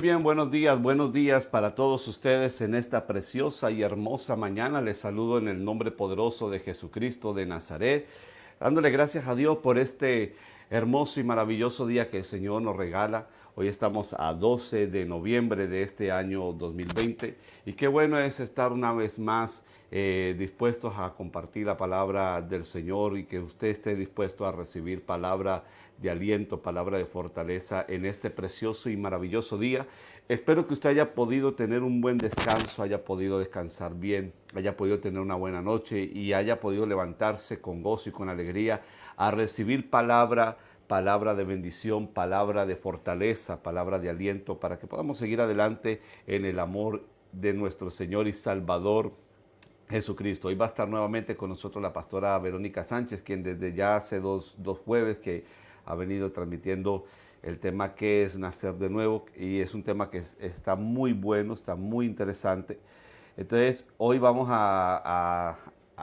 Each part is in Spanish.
bien, buenos días para todos ustedes en esta preciosa y hermosa mañana. Les saludo en el nombre poderoso de Jesucristo de Nazaret, dándole gracias a Dios por este hermoso y maravilloso día que el Señor nos regala. Hoy estamos a 12 de noviembre de este año 2020 y qué bueno es estar una vez más dispuestos a compartir la palabra del Señor y que usted esté dispuesto a recibir palabra de aliento, palabra de fortaleza en este precioso y maravilloso día. Espero que usted haya podido tener un buen descanso, haya podido descansar bien, haya podido tener una buena noche y haya podido levantarse con gozo y con alegría a recibir palabra de bendición, palabra de fortaleza, palabra de aliento, para que podamos seguir adelante en el amor de nuestro Señor y Salvador Jesucristo. Hoy va a estar nuevamente con nosotros la pastora Verónica Sánchez, quien desde ya hace dos jueves que ha venido transmitiendo el tema que es nacer de nuevo, y es un tema que está muy bueno, está muy interesante. Entonces hoy vamos a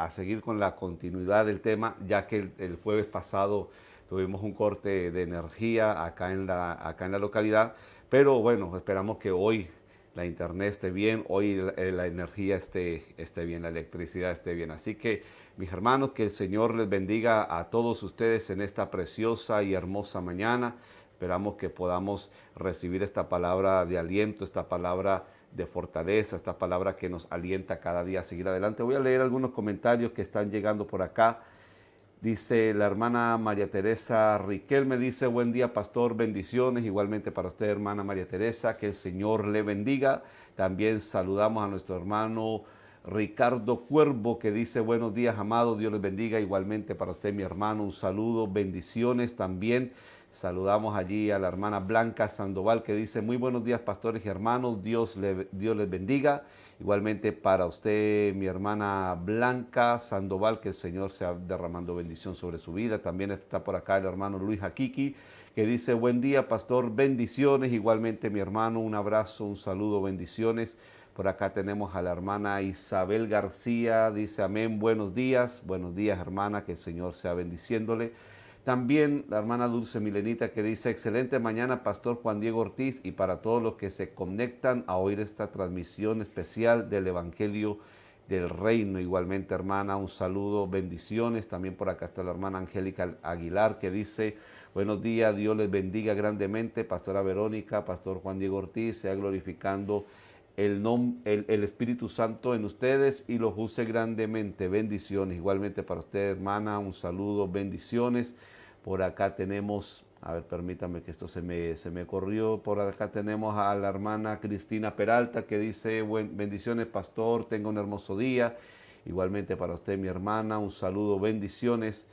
seguir con la continuidad del tema, ya que el jueves pasado tuvimos un corte de energía acá en la localidad, pero bueno, esperamos que hoy la internet esté bien, hoy la energía esté bien, la electricidad esté bien. Así que, mis hermanos, que el Señor les bendiga a todos ustedes en esta preciosa y hermosa mañana. Esperamos que podamos recibir esta palabra de aliento, esta palabra de fortaleza, esta palabra que nos alienta cada día a seguir adelante. Voy a leer algunos comentarios que están llegando por acá. Dice la hermana María Teresa Riquelme, dice: buen día, pastor, bendiciones. Igualmente para usted, hermana María Teresa, que el Señor le bendiga. También saludamos a nuestro hermano Ricardo Cuervo, que dice: buenos días, amado, Dios les bendiga. Igualmente para usted, mi hermano, un saludo, bendiciones. También saludamos allí a la hermana Blanca Sandoval, que dice: muy buenos días, pastores y hermanos, Dios les bendiga. Igualmente para usted, mi hermana Blanca Sandoval, que el Señor sea derramando bendición sobre su vida. También está por acá el hermano Luis Jaquiqui, que dice: buen día, pastor, bendiciones. Igualmente, mi hermano, un abrazo, un saludo, bendiciones. Por acá tenemos a la hermana Isabel García, dice: amén, buenos días, hermana, que el Señor sea bendiciéndole. También la hermana Dulce Milenita, que dice: excelente mañana, pastor Juan Diego Ortiz, y para todos los que se conectan a oír esta transmisión especial del Evangelio del Reino. Igualmente, hermana, un saludo, bendiciones. También por acá está la hermana Angélica Aguilar, que dice: buenos días, Dios les bendiga grandemente, pastora Verónica, pastor Juan Diego Ortiz, sea glorificando el Espíritu Santo en ustedes y los use grandemente. Bendiciones. Igualmente para usted, hermana, un saludo, bendiciones. Por acá tenemos, a ver, permítame que esto se me corrió. Por acá tenemos a la hermana Cristina Peralta, que dice: bendiciones, pastor, tenga un hermoso día. Igualmente para usted, mi hermana, un saludo, bendiciones.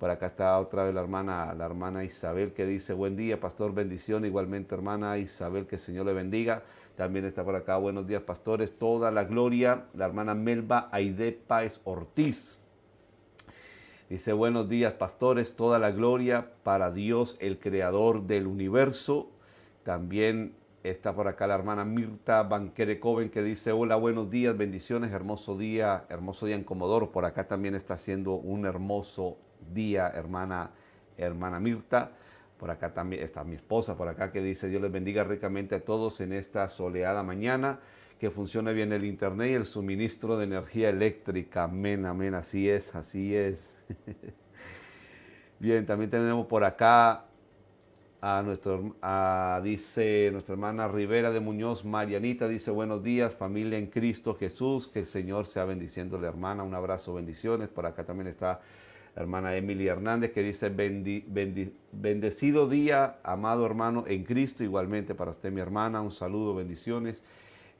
Por acá está otra vez la hermana Isabel, que dice: buen día, pastor, bendición. Igualmente, hermana Isabel, que el Señor le bendiga. También está por acá: buenos días, pastores, toda la gloria. La hermana Melba Aide Páez Ortiz dice: buenos días, pastores, toda la gloria para Dios, el creador del universo. También está por acá la hermana Mirta Banquere Coven, que dice: hola, buenos días, bendiciones, hermoso día en Comodoro. Por acá también está haciendo un hermoso día, hermana Mirta. Por acá también está mi esposa, por acá, que dice: Dios les bendiga ricamente a todos en esta soleada mañana, que funcione bien el internet y el suministro de energía eléctrica. Amén, amén, así es, así es. Bien, también tenemos por acá dice nuestra hermana Rivera de Muñoz Marianita, dice: buenos días, familia en Cristo Jesús, que el Señor sea bendiciendo a la hermana. Un abrazo, bendiciones. Por acá también está la hermana Emily Hernández, que dice: bendecido día, amado hermano en Cristo. Igualmente para usted, mi hermana, un saludo, bendiciones.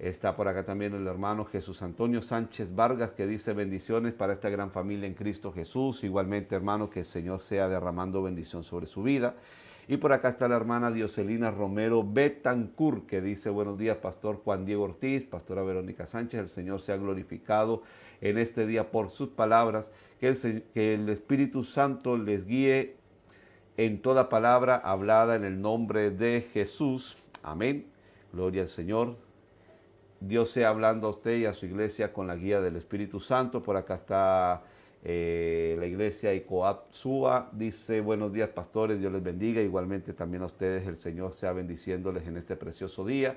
Está por acá también el hermano Jesús Antonio Sánchez Vargas, que dice: bendiciones para esta gran familia en Cristo Jesús. Igualmente, hermano, que el Señor sea derramando bendición sobre su vida. Y por acá está la hermana Dioselina Romero Betancourt, que dice: buenos días, pastor Juan Diego Ortiz, pastora Verónica Sánchez, el Señor sea glorificado en este día por sus palabras, que el Espíritu Santo les guíe en toda palabra hablada en el nombre de Jesús. Amén. Gloria al Señor. Dios sea hablando a usted y a su iglesia con la guía del Espíritu Santo. Por acá está la iglesia Icoab Suba dice: buenos días, pastores, Dios les bendiga. Igualmente también a ustedes, el Señor sea bendiciéndoles en este precioso día.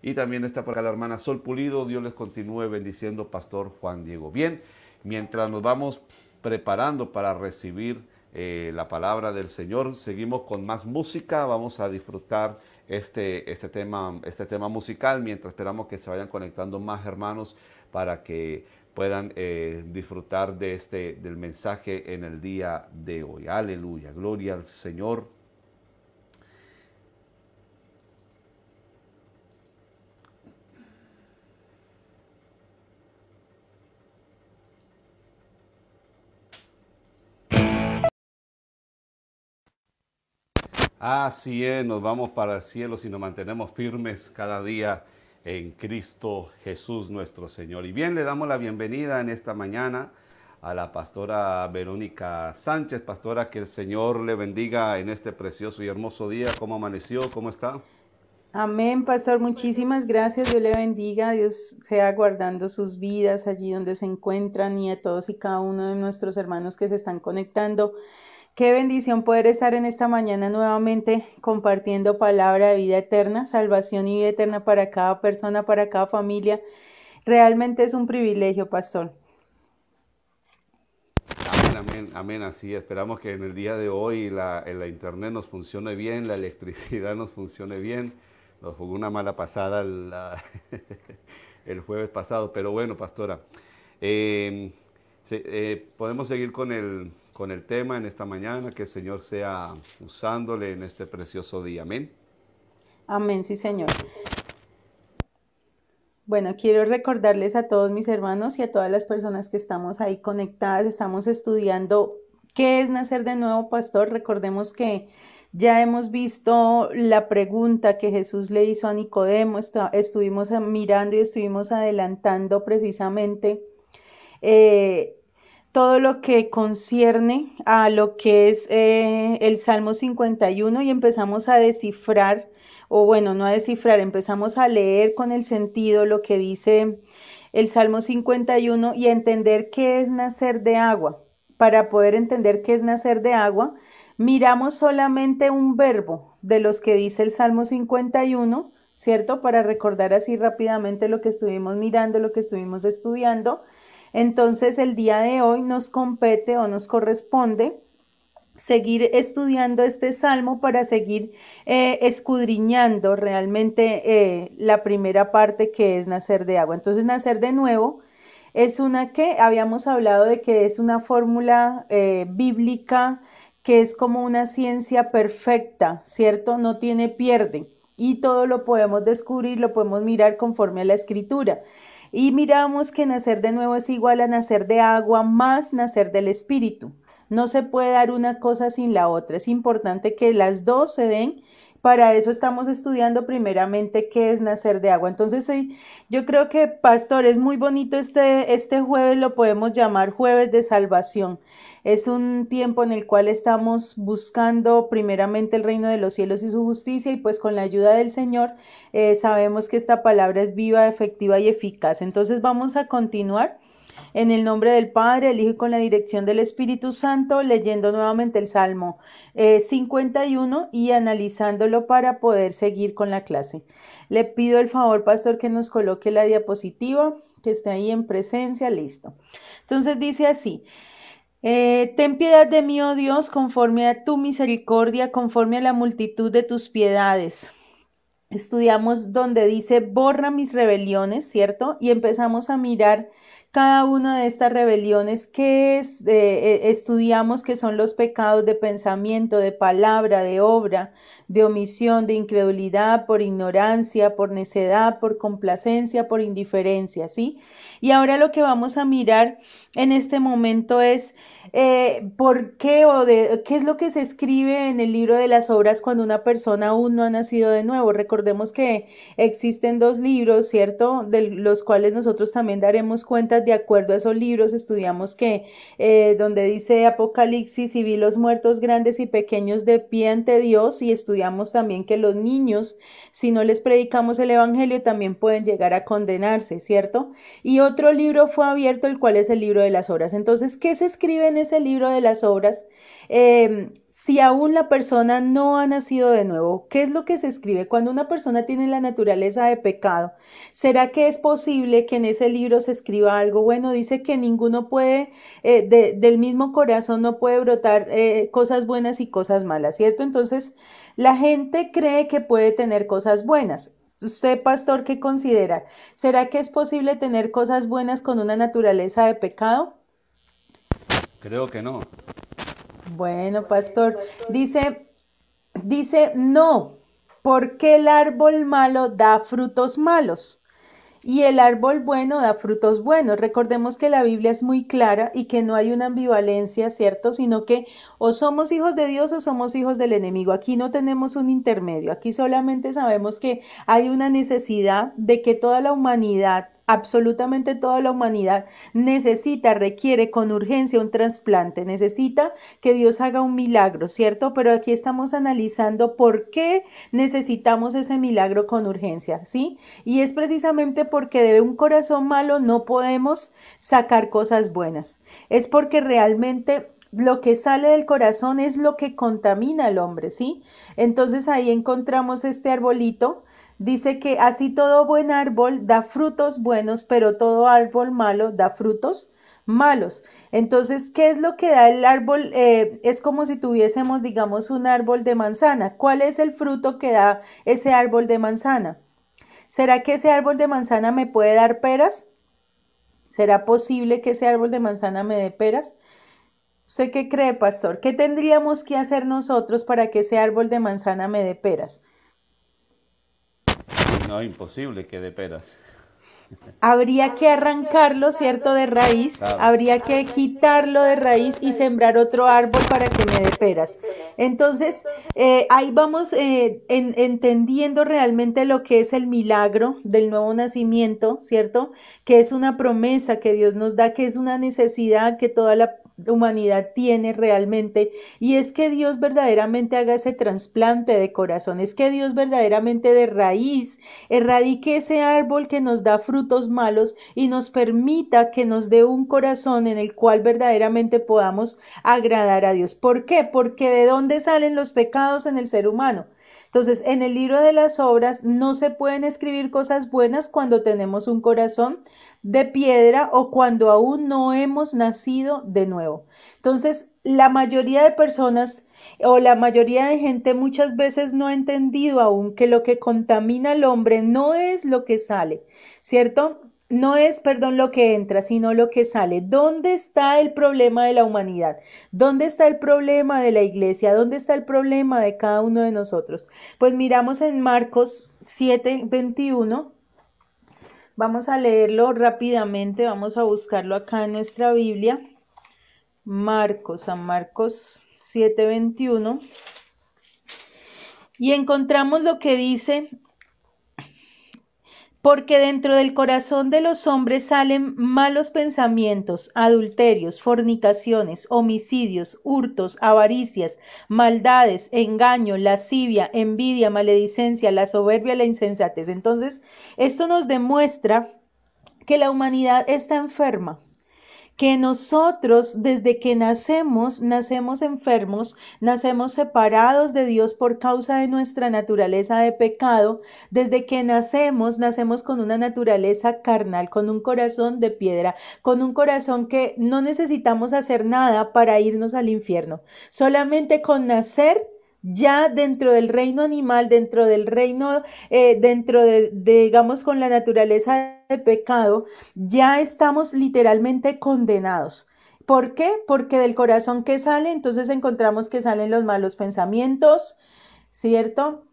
Y también está por acá la hermana Sol Pulido: Dios les continúe bendiciendo, Pastor Juan Diego. Bien, mientras nos vamos preparando para recibir la palabra del Señor, seguimos con más música. Vamos a disfrutar este tema musical mientras esperamos que se vayan conectando más hermanos para que puedan disfrutar del mensaje en el día de hoy. Aleluya, gloria al Señor. Así es, nos vamos para el cielo si nos mantenemos firmes cada día en Cristo Jesús nuestro Señor. Y bien, le damos la bienvenida en esta mañana a la pastora Verónica Sánchez. Pastora, que el Señor le bendiga en este precioso y hermoso día. ¿Cómo amaneció? ¿Cómo está? Amén, pastor, muchísimas gracias, Dios le bendiga, Dios sea guardando sus vidas allí donde se encuentran y a todos y cada uno de nuestros hermanos que se están conectando. Qué bendición poder estar en esta mañana nuevamente compartiendo palabra de vida eterna, salvación y vida eterna para cada persona, para cada familia. Realmente es un privilegio, pastor. Amén, amén, amén, así. Esperamos que en el día de hoy la internet nos funcione bien, la electricidad nos funcione bien. Nos jugó una mala pasada el jueves pasado, pero bueno, pastora, podemos seguir con el tema en esta mañana. Que el Señor sea usándole en este precioso día. Amén. Amén, sí, Señor. Bueno, quiero recordarles a todos mis hermanos y a todas las personas que estamos ahí conectadas, estamos estudiando qué es nacer de nuevo, pastor. Recordemos que ya hemos visto la pregunta que Jesús le hizo a Nicodemo, estuvimos mirando y estuvimos adelantando precisamente todo lo que concierne a lo que es el Salmo 51 y empezamos a descifrar, o bueno, no a descifrar, empezamos a leer con el sentido lo que dice el Salmo 51 y a entender qué es nacer de agua. Para poder entender qué es nacer de agua, miramos solamente un verbo de los que dice el Salmo 51, ¿cierto? Para recordar así rápidamente lo que estuvimos mirando, lo que estuvimos estudiando. Entonces el día de hoy nos compete o nos corresponde seguir estudiando este salmo para seguir escudriñando realmente la primera parte, que es nacer de agua. Entonces nacer de nuevo es una que habíamos hablado de que es una fórmula bíblica, que es como una ciencia perfecta, ¿cierto? No tiene pierde y todo lo podemos descubrir, lo podemos mirar conforme a la escritura. Y miramos que nacer de nuevo es igual a nacer de agua más nacer del Espíritu. No se puede dar una cosa sin la otra. Es importante que las dos se den. Para eso estamos estudiando primeramente qué es nacer de agua. Entonces, yo creo que, pastor, es muy bonito este jueves, lo podemos llamar jueves de salvación. Es un tiempo en el cual estamos buscando primeramente el reino de los cielos y su justicia, y pues con la ayuda del Señor sabemos que esta palabra es viva, efectiva y eficaz. Entonces vamos a continuar en el nombre del Padre, el Hijo y con la dirección del Espíritu Santo, leyendo nuevamente el Salmo 51 y analizándolo para poder seguir con la clase. Le pido el favor, pastor, que nos coloque la diapositiva, que esté ahí en presencia, listo. Entonces dice así: ten piedad de mí, oh Dios, conforme a tu misericordia, conforme a la multitud de tus piedades. Estudiamos donde dice borra mis rebeliones, ¿cierto? Y empezamos a mirar cada una de estas rebeliones, que es, estudiamos que son los pecados de pensamiento, de palabra, de obra, de omisión, de incredulidad, por ignorancia, por necedad, por complacencia, por indiferencia, ¿sí? Y ahora lo que vamos a mirar en este momento es por qué qué es lo que se escribe en el libro de las obras cuando una persona aún no ha nacido de nuevo. Recordemos que existen dos libros, ¿cierto? De los cuales nosotros también daremos cuenta profetas, de acuerdo a esos libros, estudiamos que donde dice Apocalipsis, y vi los muertos grandes y pequeños de pie ante Dios, y estudiamos también que los niños, si no les predicamos el evangelio, también pueden llegar a condenarse, ¿cierto? Y otro libro fue abierto, el cual es el libro de las obras. Entonces, ¿qué se escribe en ese libro de las obras? Si aún la persona no ha nacido de nuevo, ¿qué es lo que se escribe? Cuando una persona tiene la naturaleza de pecado, ¿será que es posible que en ese libro se escriba algo bueno? Dice que ninguno puede, del mismo corazón no puede brotar cosas buenas y cosas malas, ¿cierto? Entonces, la gente cree que puede tener cosas buenas. Usted, pastor, ¿qué considera? ¿Será que es posible tener cosas buenas con una naturaleza de pecado? Creo que no. Bueno, pastor, dice no, porque el árbol malo da frutos malos y el árbol bueno da frutos buenos. Recordemos que la Biblia es muy clara y que no hay una ambivalencia, ¿cierto? Sino que o somos hijos de Dios o somos hijos del enemigo. Aquí no tenemos un intermedio. Aquí solamente sabemos que hay una necesidad de que toda la humanidad, absolutamente toda la humanidad, necesita, requiere con urgencia un trasplante, necesita que Dios haga un milagro, ¿cierto? Pero aquí estamos analizando por qué necesitamos ese milagro con urgencia, ¿sí? Y es precisamente porque de un corazón malo no podemos sacar cosas buenas. Es porque realmente lo que sale del corazón es lo que contamina al hombre, ¿sí? Entonces ahí encontramos este arbolito. Dice que así todo buen árbol da frutos buenos, pero todo árbol malo da frutos malos. Entonces, ¿qué es lo que da el árbol? Es como si tuviésemos, digamos, un árbol de manzana. ¿Cuál es el fruto que da ese árbol de manzana? ¿Será que ese árbol de manzana me puede dar peras? ¿Será posible que ese árbol de manzana me dé peras? ¿Usted qué cree, pastor? ¿Qué tendríamos que hacer nosotros para que ese árbol de manzana me dé peras? No, imposible que de peras. Habría que arrancarlo, ¿cierto? De raíz, Claro. habría que quitarlo de raíz y sembrar otro árbol para que me dé peras. Entonces, ahí vamos entendiendo realmente lo que es el milagro del nuevo nacimiento, ¿cierto? Que es una promesa que Dios nos da, que es una necesidad que toda la humanidad tiene realmente, y es que Dios verdaderamente haga ese trasplante de corazón, es que Dios verdaderamente de raíz erradique ese árbol que nos da frutos malos y nos permita que nos dé un corazón en el cual verdaderamente podamos agradar a Dios. ¿Por qué? Porque ¿de dónde salen los pecados en el ser humano? Entonces, en el libro de las obras no se pueden escribir cosas buenas cuando tenemos un corazón de piedra o cuando aún no hemos nacido de nuevo. Entonces, la mayoría de personas o la mayoría de gente muchas veces no ha entendido aún que lo que contamina al hombre no es lo que sale, ¿cierto? No es, perdón, lo que entra, sino lo que sale. ¿Dónde está el problema de la humanidad? ¿Dónde está el problema de la iglesia? ¿Dónde está el problema de cada uno de nosotros? Pues miramos en Marcos 7:21. Vamos a leerlo rápidamente, vamos a buscarlo acá en nuestra Biblia. San Marcos 7:21. Y encontramos lo que dice: porque dentro del corazón de los hombres salen malos pensamientos, adulterios, fornicaciones, homicidios, hurtos, avaricias, maldades, engaño, lascivia, envidia, maledicencia, la soberbia, la insensatez. Entonces, esto nos demuestra que la humanidad está enferma, que nosotros desde que nacemos enfermos, nacemos separados de Dios por causa de nuestra naturaleza de pecado, desde que nacemos con una naturaleza carnal, con un corazón de piedra, con un corazón que no necesitamos hacer nada para irnos al infierno, solamente con nacer ya dentro del reino animal, dentro del reino, digamos, con la naturaleza de pecado, ya estamos literalmente condenados. ¿Por qué? Porque del corazón que sale, entonces encontramos que salen los malos pensamientos, ¿cierto?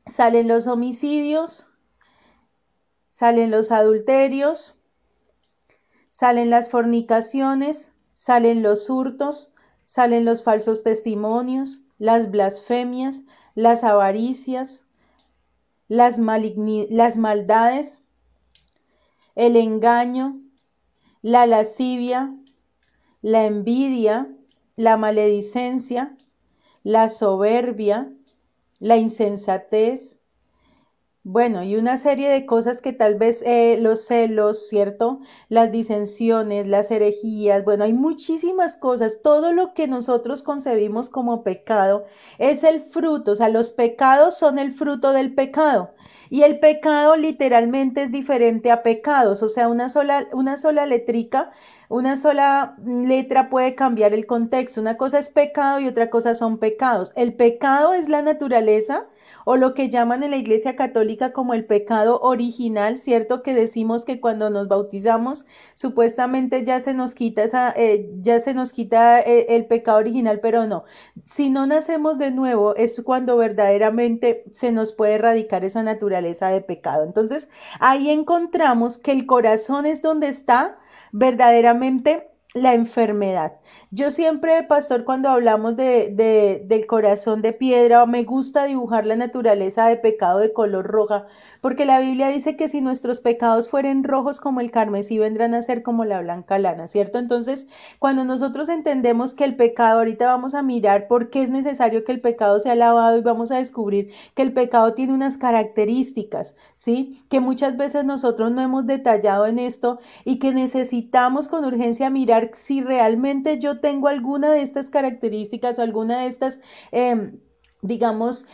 Salen los homicidios, salen los adulterios, salen las fornicaciones, salen los hurtos, salen los falsos testimonios, las blasfemias, las avaricias, las maldades, el engaño, la lascivia, la envidia, la maledicencia, la soberbia, la insensatez, bueno, y una serie de cosas que tal vez los celos, ¿cierto? Las disensiones, las herejías, bueno, hay muchísimas cosas. Todo lo que nosotros concebimos como pecado es el fruto, o sea, los pecados son el fruto del pecado. Y el pecado literalmente es diferente a pecados, o sea, una sola letrica, una sola letra puede cambiar el contexto. Una cosa es pecado y otra cosa son pecados. El pecado es la naturaleza o lo que llaman en la Iglesia Católica como el pecado original, ¿cierto? Que decimos que cuando nos bautizamos, supuestamente ya se nos quita el pecado original, pero no. Si no nacemos de nuevo, es cuando verdaderamente se nos puede erradicar esa naturaleza de pecado. Entonces, ahí encontramos que el corazón es donde está verdaderamente la enfermedad. Yo siempre, pastor, cuando hablamos del corazón de piedra, me gusta dibujar la naturaleza de pecado de color roja, porque la Biblia dice que si nuestros pecados fueren rojos como el carmesí, vendrán a ser como la blanca lana, ¿cierto? Entonces, cuando nosotros entendemos que el pecado, ahorita vamos a mirar por qué es necesario que el pecado sea lavado y vamos a descubrir que el pecado tiene unas características, ¿sí? Que muchas veces nosotros no hemos detallado en esto y que necesitamos con urgencia mirar si realmente yo tengo alguna de estas características o alguna de estas, digamos,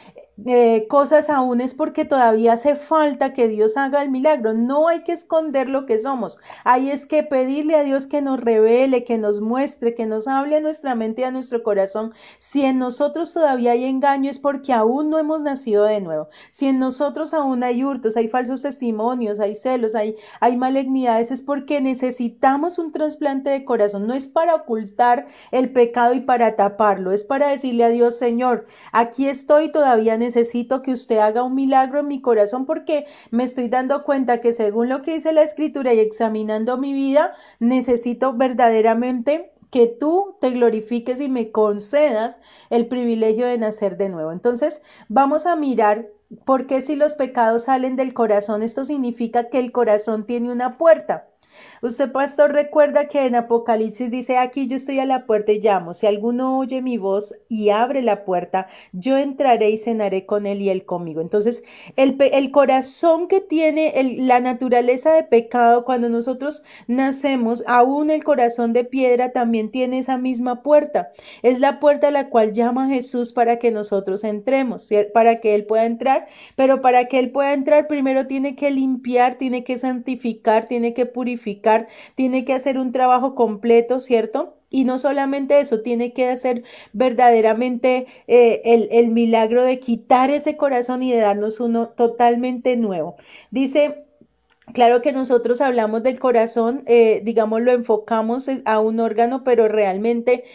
cosas aún es porque todavía hace falta que Dios haga el milagro. No hay que esconder lo que somos. Hay es que pedirle a Dios que nos revele, que nos muestre, que nos hable a nuestra mente y a nuestro corazón. Si en nosotros todavía hay engaño es porque aún no hemos nacido de nuevo. Si en nosotros aún hay hurtos, hay falsos testimonios, hay celos, hay malignidades, es porque necesitamos un trasplante de corazón. No es para ocultar el pecado y para taparlo, es para decirle a Dios, Señor, aquí estoy, todavía necesito que usted haga un milagro en mi corazón porque me estoy dando cuenta que según lo que dice la escritura y examinando mi vida, necesito verdaderamente que tú te glorifiques y me concedas el privilegio de nacer de nuevo. Entonces, vamos a mirar por qué si los pecados salen del corazón, esto significa que el corazón tiene una puerta. Usted, pastor, recuerda que en Apocalipsis dice, aquí yo estoy a la puerta y llamo. Si alguno oye mi voz y abre la puerta, yo entraré y cenaré con él y él conmigo. Entonces, el corazón que tiene la naturaleza de pecado, cuando nosotros nacemos, aún el corazón de piedra también tiene esa misma puerta. Es la puerta a la cual llama Jesús para que nosotros entremos, ¿cierto? Para que Él pueda entrar, pero para que Él pueda entrar primero tiene que limpiar, tiene que santificar, tiene que purificar, tiene que hacer un trabajo completo, ¿cierto? Y no solamente eso, tiene que hacer verdaderamente el milagro de quitar ese corazón y de darnos uno totalmente nuevo. Dice, claro que nosotros hablamos del corazón, digamos, lo enfocamos a un órgano, pero realmente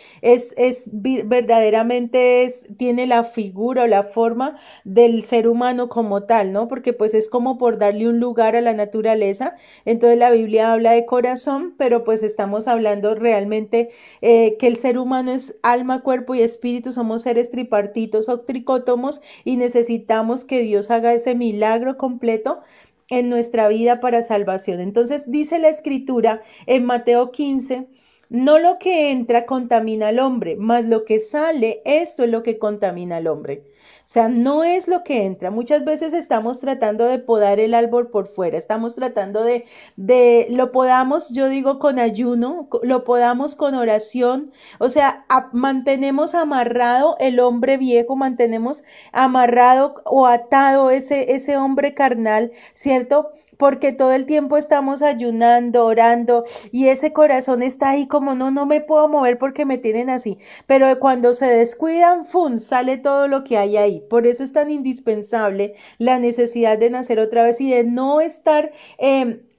verdaderamente tiene la figura o la forma del ser humano como tal, ¿no? Porque pues es como por darle un lugar a la naturaleza. Entonces la Biblia habla de corazón, pero pues estamos hablando realmente que el ser humano es alma, cuerpo y espíritu, somos seres tripartitos o tricótomos y necesitamos que Dios haga ese milagro completo en nuestra vida para salvación. Entonces dice la escritura en Mateo 15, no lo que entra contamina al hombre, mas lo que sale, esto es lo que contamina al hombre. O sea, no es lo que entra. Muchas veces estamos tratando de podar el árbol por fuera, estamos tratando lo podamos, yo digo, con ayuno, lo podamos con oración, o sea, mantenemos amarrado el hombre viejo, mantenemos amarrado o atado ese hombre carnal, ¿cierto? Porque todo el tiempo estamos ayunando, orando y ese corazón está ahí como no me puedo mover porque me tienen así. Pero cuando se descuidan, ¡fum!, sale todo lo que hay ahí. Por eso es tan indispensable la necesidad de nacer otra vez y de no estar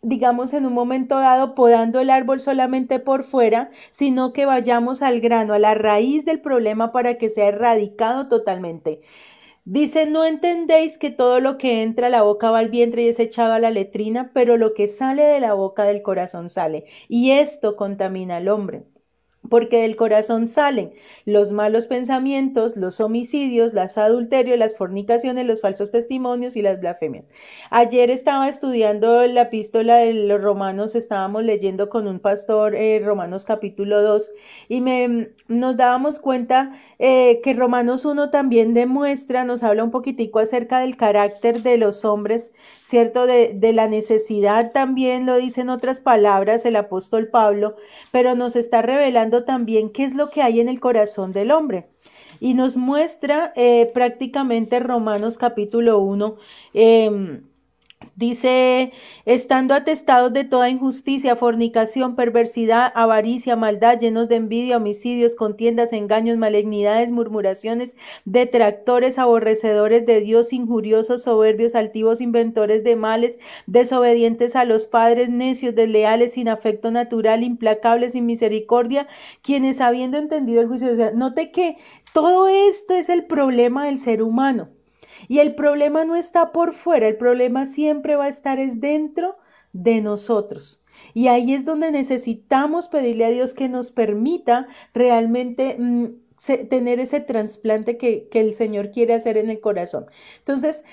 digamos, en un momento dado podando el árbol solamente por fuera, sino que vayamos al grano, a la raíz del problema para que sea erradicado totalmente. Dice, no entendéis que todo lo que entra a la boca va al vientre y es echado a la letrina, pero lo que sale de la boca del corazón sale, y esto contamina al hombre. porque del corazón salen los malos pensamientos, los homicidios, los adulterios, las fornicaciones, los falsos testimonios y las blasfemias. Ayer estaba estudiando la epístola de los Romanos, estábamos leyendo con un pastor Romanos capítulo 2 y nos dábamos cuenta que Romanos 1 también demuestra, nos habla un poquitico acerca del carácter de los hombres, ¿cierto? De la necesidad también, lo dice en otras palabras el apóstol Pablo, pero nos está revelando también qué es lo que hay en el corazón del hombre. Y nos muestra prácticamente Romanos capítulo 1, dice, estando atestados de toda injusticia, fornicación, perversidad, avaricia, maldad, llenos de envidia, homicidios, contiendas, engaños, malignidades, murmuraciones, detractores, aborrecedores de Dios, injuriosos, soberbios, altivos, inventores de males, desobedientes a los padres, necios, desleales, sin afecto natural, implacables, sin misericordia, quienes habiendo entendido el juicio, o sea, note que todo esto es el problema del ser humano. Y el problema no está por fuera, el problema siempre va a estar es dentro de nosotros. Y ahí es donde necesitamos pedirle a Dios que nos permita realmente tener ese trasplante que el Señor quiere hacer en el corazón. Entonces,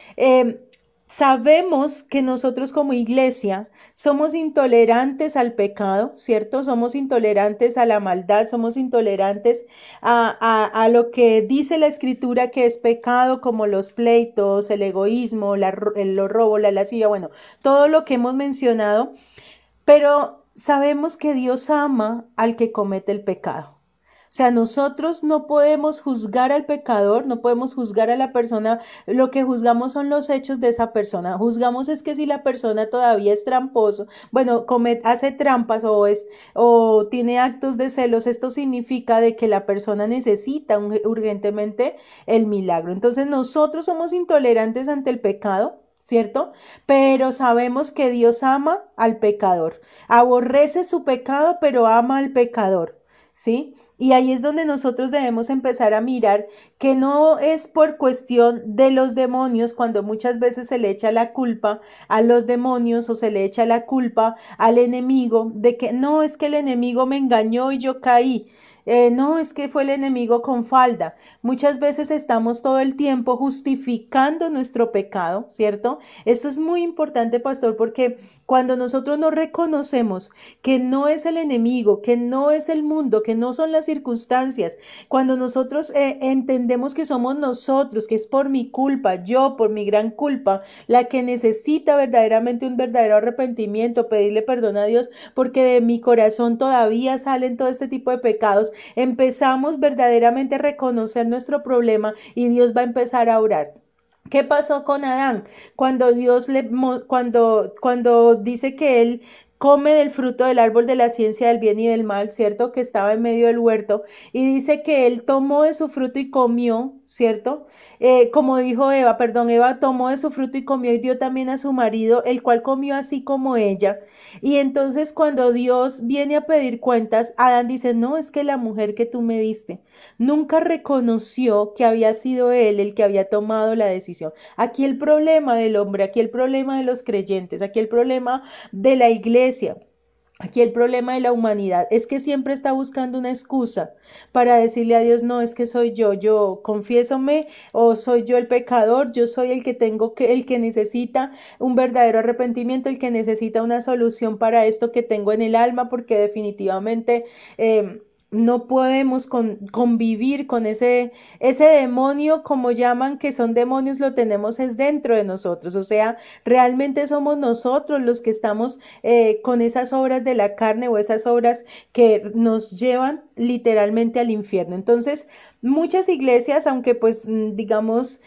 sabemos que nosotros como iglesia somos intolerantes al pecado, ¿cierto? Somos intolerantes a la maldad, somos intolerantes a lo que dice la Escritura que es pecado, como los pleitos, el egoísmo, los robos, la lascivia, bueno, todo lo que hemos mencionado, pero sabemos que Dios ama al que comete el pecado. O sea, nosotros no podemos juzgar al pecador, no podemos juzgar a la persona, lo que juzgamos son los hechos de esa persona. Juzgamos es que si la persona todavía es tramposo, bueno, hace trampas o tiene actos de celos, esto significa de que la persona necesita urgentemente el milagro. Entonces nosotros somos intolerantes ante el pecado, ¿cierto? Pero sabemos que Dios ama al pecador, aborrece su pecado, pero ama al pecador, ¿sí? Y ahí es donde nosotros debemos empezar a mirar que no es por cuestión de los demonios, cuando muchas veces se le echa la culpa a los demonios o se le echa la culpa al enemigo de que no, es que el enemigo me engañó y yo caí. No, es que fue el enemigo con falda. Muchas veces estamos todo el tiempo justificando nuestro pecado, ¿cierto? Esto es muy importante, pastor, porque cuando nosotros no reconocemos que no es el enemigo, que no es el mundo, que no son las circunstancias, cuando nosotros entendemos que somos nosotros, que es por mi culpa, yo, por mi gran culpa, la que necesita verdaderamente un verdadero arrepentimiento, pedirle perdón a Dios, porque de mi corazón todavía salen todo este tipo de pecados, empezamos verdaderamente a reconocer nuestro problema y Dios va a empezar a orar. ¿Qué pasó con Adán? Cuando cuando dice que él come del fruto del árbol de la ciencia del bien y del mal, ¿cierto? Que estaba en medio del huerto, y dice que él tomó de su fruto y comió, ¿cierto? Como dijo Eva, Eva tomó de su fruto y comió y dio también a su marido, el cual comió así como ella. Y entonces cuando Dios viene a pedir cuentas, Adán dice, no, es que la mujer que tú me diste, nunca reconoció que había sido él el que había tomado la decisión. Aquí el problema del hombre, aquí el problema de los creyentes, aquí el problema de la iglesia, aquí el problema de la humanidad es que siempre está buscando una excusa para decirle a Dios, no, es que soy yo confiésome, o soy yo el pecador, yo soy el que necesita un verdadero arrepentimiento, el que necesita una solución para esto que tengo en el alma, porque definitivamente no podemos convivir con ese demonio, como llaman, que son demonios, lo tenemos es dentro de nosotros, o sea, realmente somos nosotros los que estamos con esas obras de la carne o esas obras que nos llevan literalmente al infierno. Entonces, muchas iglesias, aunque pues digamos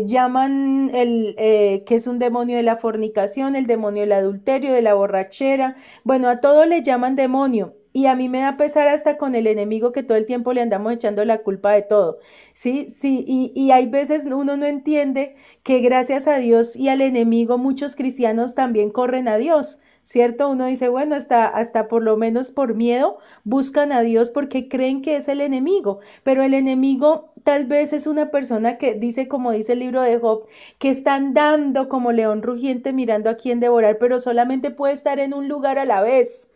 llaman que es un demonio de la fornicación, el demonio del adulterio, de la borrachera, bueno, a todo le llaman demonio. Y a mí me da pesar hasta con el enemigo, que todo el tiempo le andamos echando la culpa de todo, ¿sí? Sí, y hay veces uno no entiende que gracias a Dios y al enemigo muchos cristianos también corren a Dios, ¿cierto? Uno dice, bueno, hasta por lo menos por miedo buscan a Dios porque creen que es el enemigo, pero el enemigo tal vez es una persona que dice, como dice el libro de Job, que está andando como león rugiente mirando a quién devorar, pero solamente puede estar en un lugar a la vez.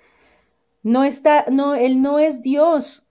Él no es Dios.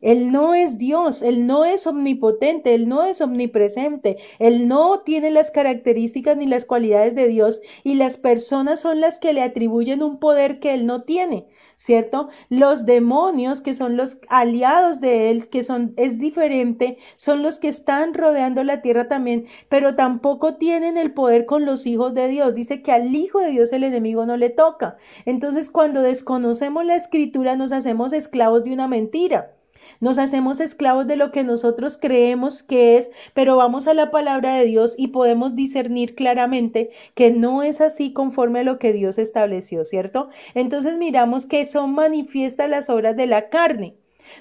Él no es Dios, Él no es omnipotente, Él no es omnipresente, Él no tiene las características ni las cualidades de Dios y las personas son las que le atribuyen un poder que Él no tiene, ¿cierto? Los demonios, que son los aliados de Él, es diferente, son los que están rodeando la tierra también, pero tampoco tienen el poder con los hijos de Dios. Dice que al Hijo de Dios el enemigo no le toca. Entonces, cuando desconocemos la Escritura, nos hacemos esclavos de una mentira. Nos hacemos esclavos de lo que nosotros creemos que es, pero vamos a la palabra de Dios y podemos discernir claramente que no es así conforme a lo que Dios estableció, ¿cierto? Entonces miramos que son manifiestas las obras de la carne.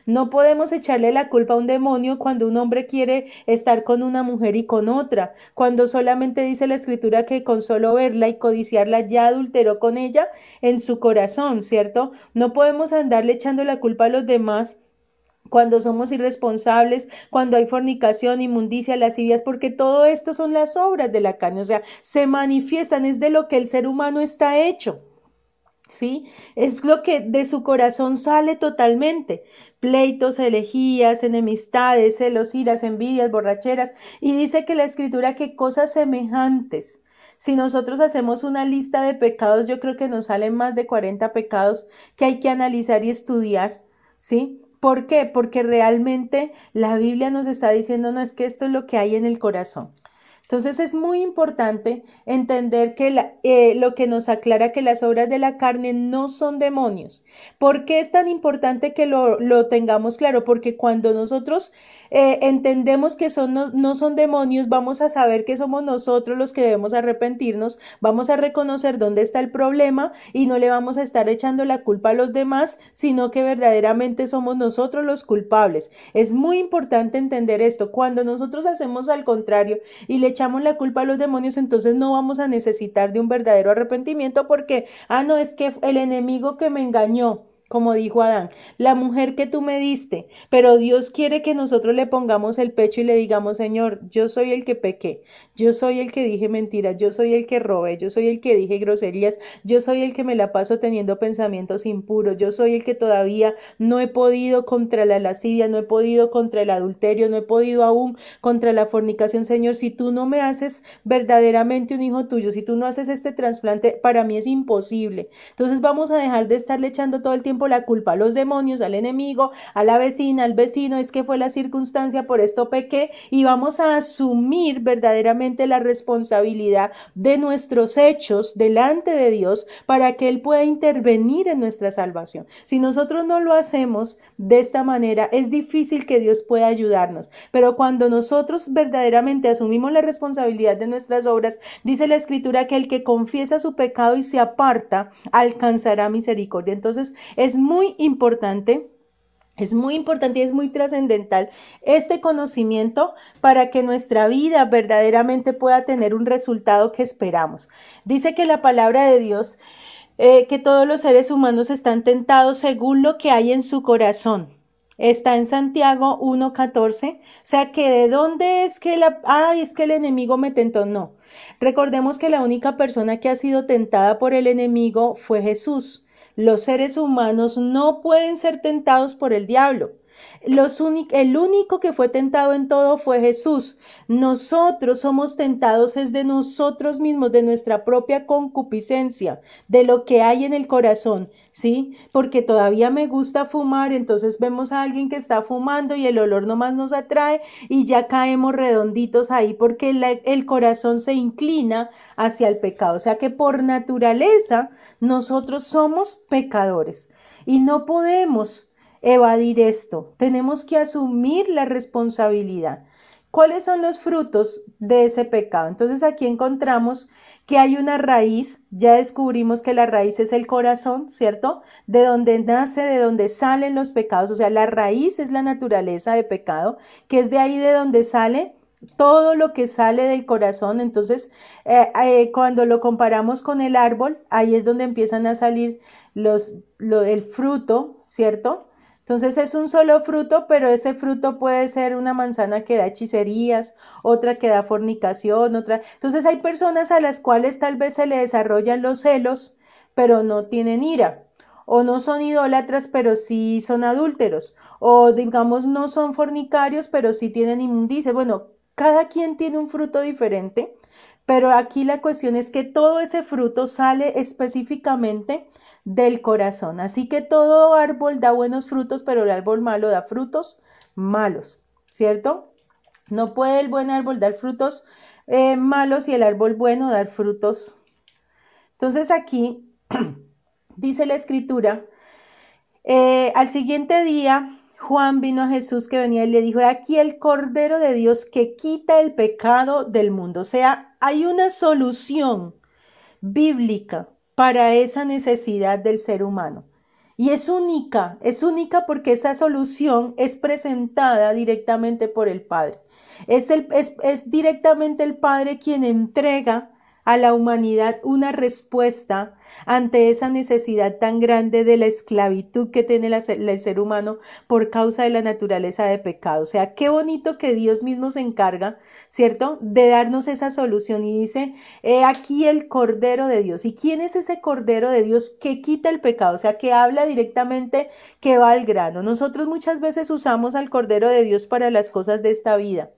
No podemos echarle la culpa a un demonio cuando un hombre quiere estar con una mujer y con otra, cuando solamente dice la Escritura que con solo verla y codiciarla ya adulteró con ella en su corazón, ¿cierto? No podemos andarle echando la culpa a los demás cuando somos irresponsables, cuando hay fornicación, inmundicia, lascivias, porque todo esto son las obras de la carne, o sea, se manifiestan, es de lo que el ser humano está hecho, ¿sí? Es lo que de su corazón sale totalmente, pleitos, herejías, enemistades, celos, iras, envidias, borracheras, y dice que la Escritura que cosas semejantes. Si nosotros hacemos una lista de pecados, yo creo que nos salen más de 40 pecados que hay que analizar y estudiar, ¿sí? ¿Por qué? Porque realmente la Biblia nos está diciendo, no es que esto es lo que hay en el corazón. Entonces es muy importante entender que lo que nos aclara que las obras de la carne no son demonios. ¿Por qué es tan importante que lo tengamos claro? Porque cuando nosotros entendemos que no son demonios, vamos a saber que somos nosotros los que debemos arrepentirnos, vamos a reconocer dónde está el problema y no le vamos a estar echando la culpa a los demás, sino que verdaderamente somos nosotros los culpables. Es muy importante entender esto. Cuando nosotros hacemos al contrario y le echamos la culpa a los demonios, entonces no vamos a necesitar de un verdadero arrepentimiento porque, no, es que el enemigo que me engañó, como dijo Adán, la mujer que tú me diste, pero Dios quiere que nosotros le pongamos el pecho y le digamos, Señor, yo soy el que pequé, yo soy el que dije mentiras, yo soy el que robé, yo soy el que dije groserías, yo soy el que me la paso teniendo pensamientos impuros, yo soy el que todavía no he podido contra la lascivia, no he podido contra el adulterio, no he podido aún contra la fornicación, Señor, si tú no me haces verdaderamente un hijo tuyo, si tú no haces este trasplante, para mí es imposible. Entonces vamos a dejar de estarle echando todo el tiempo la culpa a los demonios, al enemigo, a la vecina, al vecino, es que fue la circunstancia, por esto pequé, y vamos a asumir verdaderamente la responsabilidad de nuestros hechos delante de Dios para que Él pueda intervenir en nuestra salvación. Si nosotros no lo hacemos de esta manera, es difícil que Dios pueda ayudarnos, pero cuando nosotros verdaderamente asumimos la responsabilidad de nuestras obras, dice la Escritura que el que confiesa su pecado y se aparta, alcanzará misericordia. Entonces, es muy importante y es muy trascendental este conocimiento para que nuestra vida verdaderamente pueda tener un resultado que esperamos. Dice que la palabra de Dios, que todos los seres humanos están tentados según lo que hay en su corazón. Está en Santiago 1:14, o sea que de dónde es que es que el enemigo me tentó, no. Recordemos que la única persona que ha sido tentada por el enemigo fue Jesús. Los seres humanos no pueden ser tentados por el diablo. El único que fue tentado en todo fue Jesús. Nosotros somos tentados es de nosotros mismos, de nuestra propia concupiscencia, de lo que hay en el corazón, ¿sí? Porque todavía me gusta fumar, entonces vemos a alguien que está fumando y el olor nomás nos atrae y ya caemos redonditos ahí porque el corazón se inclina hacia el pecado. O sea que por naturaleza nosotros somos pecadores y no podemos evadir esto. Tenemos que asumir la responsabilidad. ¿Cuáles son los frutos de ese pecado? Entonces aquí encontramos que hay una raíz, ya descubrimos que la raíz es el corazón, ¿cierto? De donde nace, de donde salen los pecados, o sea, la raíz es la naturaleza de pecado, que es de ahí de donde sale todo lo que sale del corazón. Entonces, cuando lo comparamos con el árbol, ahí es donde empiezan a salir el fruto, ¿cierto? Entonces es un solo fruto, pero ese fruto puede ser una manzana que da hechicerías, otra que da fornicación, otra. Entonces hay personas a las cuales tal vez se le desarrollan los celos, pero no tienen ira. o no son idólatras, pero sí son adúlteros, o digamos no son fornicarios, pero sí tienen inmundicia. Bueno, cada quien tiene un fruto diferente, pero aquí la cuestión es que todo ese fruto sale específicamente del corazón. Así que todo árbol da buenos frutos, pero el árbol malo da frutos malos, ¿cierto? No puede el buen árbol dar frutos malos y el árbol bueno dar frutos. Entonces aquí dice la escritura, al siguiente día Juan vino a Jesús que venía y le dijo, aquí el Cordero de Dios que quita el pecado del mundo. O sea, hay una solución bíblica para esa necesidad del ser humano. Y es única porque esa solución es presentada directamente por el Padre. Es directamente el Padre quien entrega a la humanidad una respuesta ante esa necesidad tan grande de la esclavitud que tiene el ser humano por causa de la naturaleza de pecado. O sea, qué bonito que Dios mismo se encarga, ¿cierto?, de darnos esa solución y dice, he aquí el Cordero de Dios. ¿Y quién es ese Cordero de Dios que quita el pecado? O sea, que habla directamente, que va al grano. Nosotros muchas veces usamos al Cordero de Dios para las cosas de esta vida,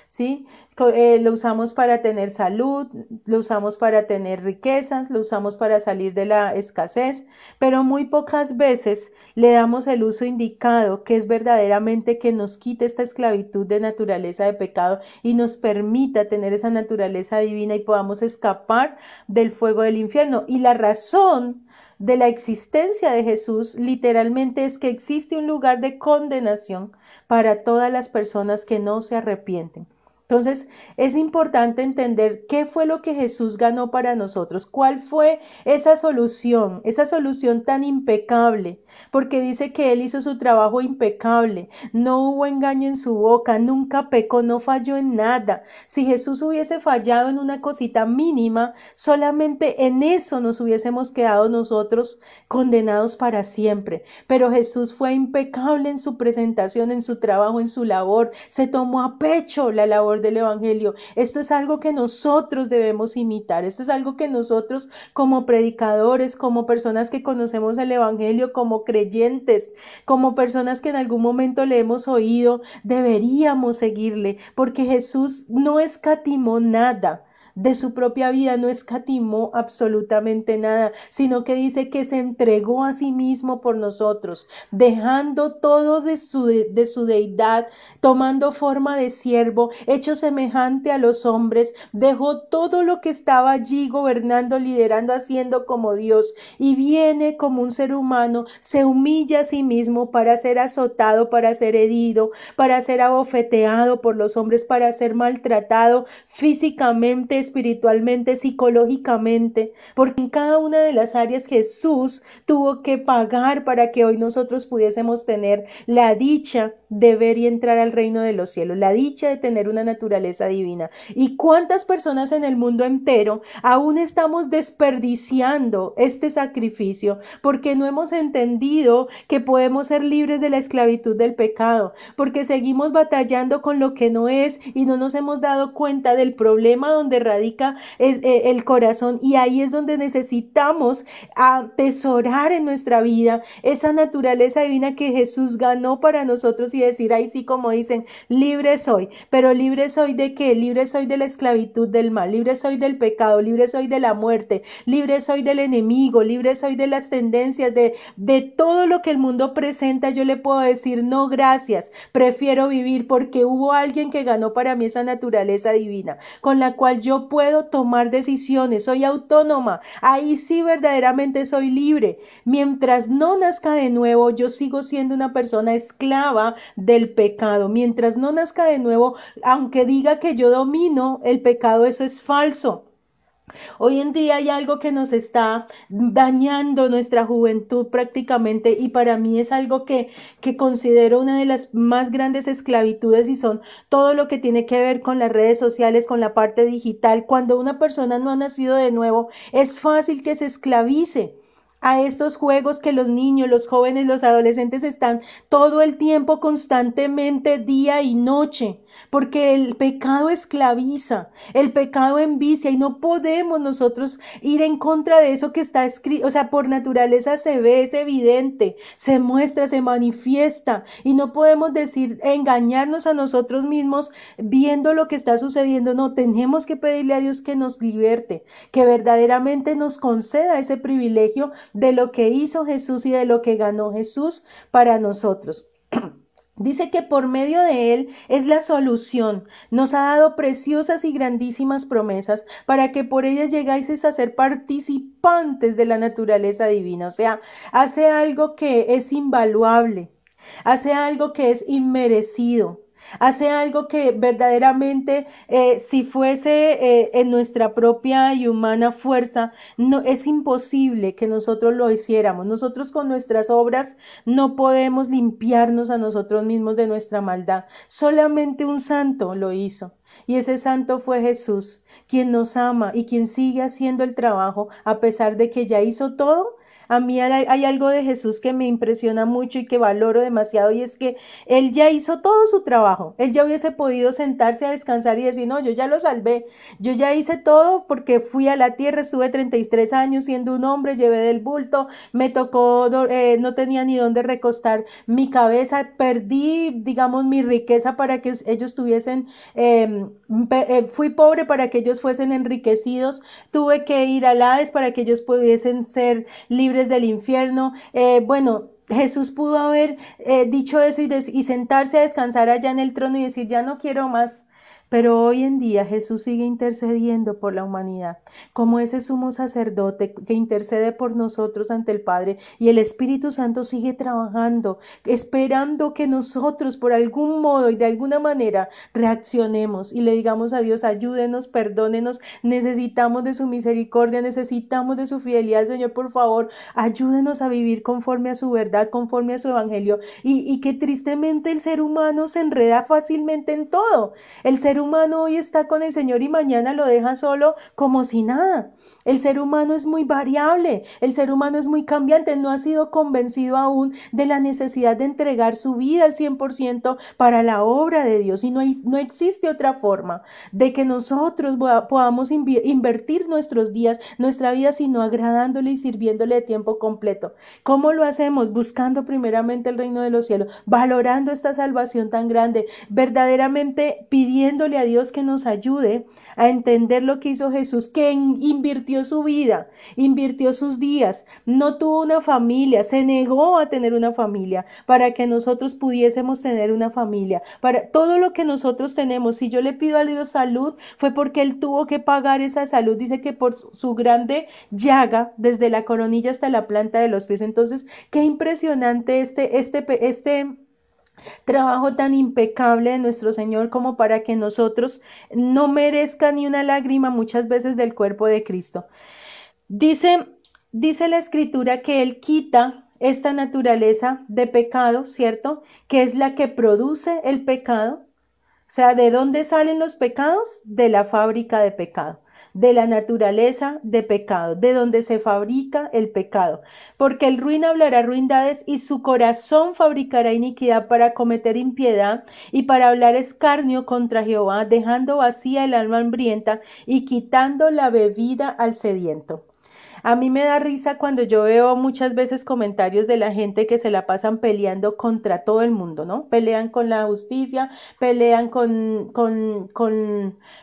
¿sí? Lo usamos para tener salud, lo usamos para tener riquezas, lo usamos para salir de la escasez, pero muy pocas veces le damos el uso indicado, que es verdaderamente que nos quite esta esclavitud de naturaleza de pecado y nos permita tener esa naturaleza divina y podamos escapar del fuego del infierno. Y la razón de la existencia de Jesús literalmente es que existe un lugar de condenación para todas las personas que no se arrepienten. Entonces, es importante entender qué fue lo que Jesús ganó para nosotros, cuál fue esa solución tan impecable, porque dice que Él hizo su trabajo impecable, no hubo engaño en su boca, nunca pecó, no falló en nada. Si Jesús hubiese fallado en una cosita mínima, solamente en eso nos hubiésemos quedado nosotros condenados para siempre. Pero Jesús fue impecable en su presentación, en su trabajo, en su labor, se tomó a pecho la labor del Evangelio. Esto es algo que nosotros debemos imitar, esto es algo que nosotros como predicadores, como personas que conocemos el Evangelio, como creyentes, como personas que en algún momento le hemos oído, deberíamos seguirle, porque Jesús no escatimó nada de su propia vida, no escatimó absolutamente nada, sino que dice que se entregó a sí mismo por nosotros, dejando todo de su deidad, tomando forma de siervo, hecho semejante a los hombres, dejó todo lo que estaba allí gobernando, liderando, haciendo como Dios, y viene como un ser humano, se humilla a sí mismo para ser azotado, para ser herido, para ser abofeteado por los hombres, para ser maltratado físicamente, espiritualmente, psicológicamente, porque en cada una de las áreas Jesús tuvo que pagar para que hoy nosotros pudiésemos tener la dicha de ver y entrar al reino de los cielos, la dicha de tener una naturaleza divina. ¿Y cuántas personas en el mundo entero aún estamos desperdiciando este sacrificio porque no hemos entendido que podemos ser libres de la esclavitud del pecado, porque seguimos batallando con lo que no es y no nos hemos dado cuenta del problema donde radica el corazón, y ahí es donde necesitamos atesorar en nuestra vida esa naturaleza divina que Jesús ganó para nosotros y decir, ahí sí, como dicen, libre soy. Pero libre soy ¿de qué? Libre soy de la esclavitud del mal, libre soy del pecado, libre soy de la muerte, libre soy del enemigo, libre soy de las tendencias, de todo lo que el mundo presenta. Yo le puedo decir, no gracias, prefiero vivir porque hubo alguien que ganó para mí esa naturaleza divina, con la cual yo puedo tomar decisiones, soy autónoma, ahí sí verdaderamente soy libre. Mientras no nazca de nuevo, yo sigo siendo una persona esclava del pecado. Mientras no nazca de nuevo, aunque diga que yo domino el pecado, eso es falso. Hoy en día hay algo que nos está dañando nuestra juventud prácticamente, y para mí es algo que considero una de las más grandes esclavitudes, y son todo lo que tiene que ver con las redes sociales, con la parte digital. Cuando una persona no ha nacido de nuevo, es fácil que se esclavice a estos juegos que los niños, los jóvenes, los adolescentes están todo el tiempo, constantemente, día y noche, porque el pecado esclaviza, el pecado envicia y no podemos nosotros ir en contra de eso que está escrito, o sea, por naturaleza se ve, es evidente, se muestra, se manifiesta y no podemos decir, engañarnos a nosotros mismos viendo lo que está sucediendo, no, tenemos que pedirle a Dios que nos liberte, que verdaderamente nos conceda ese privilegio de lo que hizo Jesús y de lo que ganó Jesús para nosotros. Dice que por medio de Él es la solución. Nos ha dado preciosas y grandísimas promesas para que por ellas llegáis a ser participantes de la naturaleza divina. O sea, hace algo que es invaluable, hace algo que es inmerecido. Hace algo que verdaderamente si fuese en nuestra propia y humana fuerza, no, es imposible que nosotros lo hiciéramos. Nosotros con nuestras obras no podemos limpiarnos a nosotros mismos de nuestra maldad. Solamente un santo lo hizo. Y ese santo fue Jesús, quien nos ama y quien sigue haciendo el trabajo a pesar de que ya hizo todo. A mí hay algo de Jesús que me impresiona mucho y que valoro demasiado, y es que Él ya hizo todo su trabajo. Él ya hubiese podido sentarse a descansar y decir, no, yo ya lo salvé, yo ya hice todo porque fui a la tierra, estuve 33 años siendo un hombre, llevé del bulto, me tocó, no tenía ni dónde recostar mi cabeza, perdí, digamos, mi riqueza para que ellos tuviesen, fui pobre para que ellos fuesen enriquecidos, tuve que ir al Hades para que ellos pudiesen ser libres del infierno. Bueno, Jesús pudo haber dicho eso y sentarse a descansar allá en el trono y decir, ya no quiero más. Pero hoy en día Jesús sigue intercediendo por la humanidad, como ese sumo sacerdote que intercede por nosotros ante el Padre, y el Espíritu Santo sigue trabajando, esperando que nosotros por algún modo y de alguna manera reaccionemos y le digamos a Dios, ayúdenos, perdónenos, necesitamos de su misericordia, necesitamos de su fidelidad, Señor, por favor, ayúdenos a vivir conforme a su verdad, conforme a su evangelio, y que tristemente el ser humano se enreda fácilmente en todo. El ser humano hoy está con el Señor y mañana lo deja solo como si nada. El ser humano es muy variable, el ser humano es muy cambiante, no ha sido convencido aún de la necesidad de entregar su vida al 100% para la obra de Dios, y no existe otra forma de que nosotros podamos invertir nuestros días, nuestra vida, sino agradándole y sirviéndole de tiempo completo. ¿Cómo lo hacemos? Buscando primeramente el reino de los cielos, valorando esta salvación tan grande, verdaderamente pidiéndole a Dios que nos ayude a entender lo que hizo Jesús, que invirtió su vida, invirtió sus días, no tuvo una familia, se negó a tener una familia para que nosotros pudiésemos tener una familia. Para todo lo que nosotros tenemos, si yo le pido a Dios salud, fue porque Él tuvo que pagar esa salud. Dice que por su grande llaga, desde la coronilla hasta la planta de los pies. Entonces, qué impresionante este trabajo tan impecable de nuestro Señor, como para que nosotros no merezca ni una lágrima muchas veces del cuerpo de Cristo. Dice la Escritura que Él quita esta naturaleza de pecado, ¿cierto? Que es la que produce el pecado. O sea, ¿de dónde salen los pecados? De la fábrica de pecado, de la naturaleza de pecado, de donde se fabrica el pecado. Porque el ruin hablará ruindades y su corazón fabricará iniquidad para cometer impiedad y para hablar escarnio contra Jehová, dejando vacía el alma hambrienta y quitando la bebida al sediento. A mí me da risa cuando yo veo muchas veces comentarios de la gente que se la pasan peleando contra todo el mundo, ¿no? Pelean con la justicia, pelean con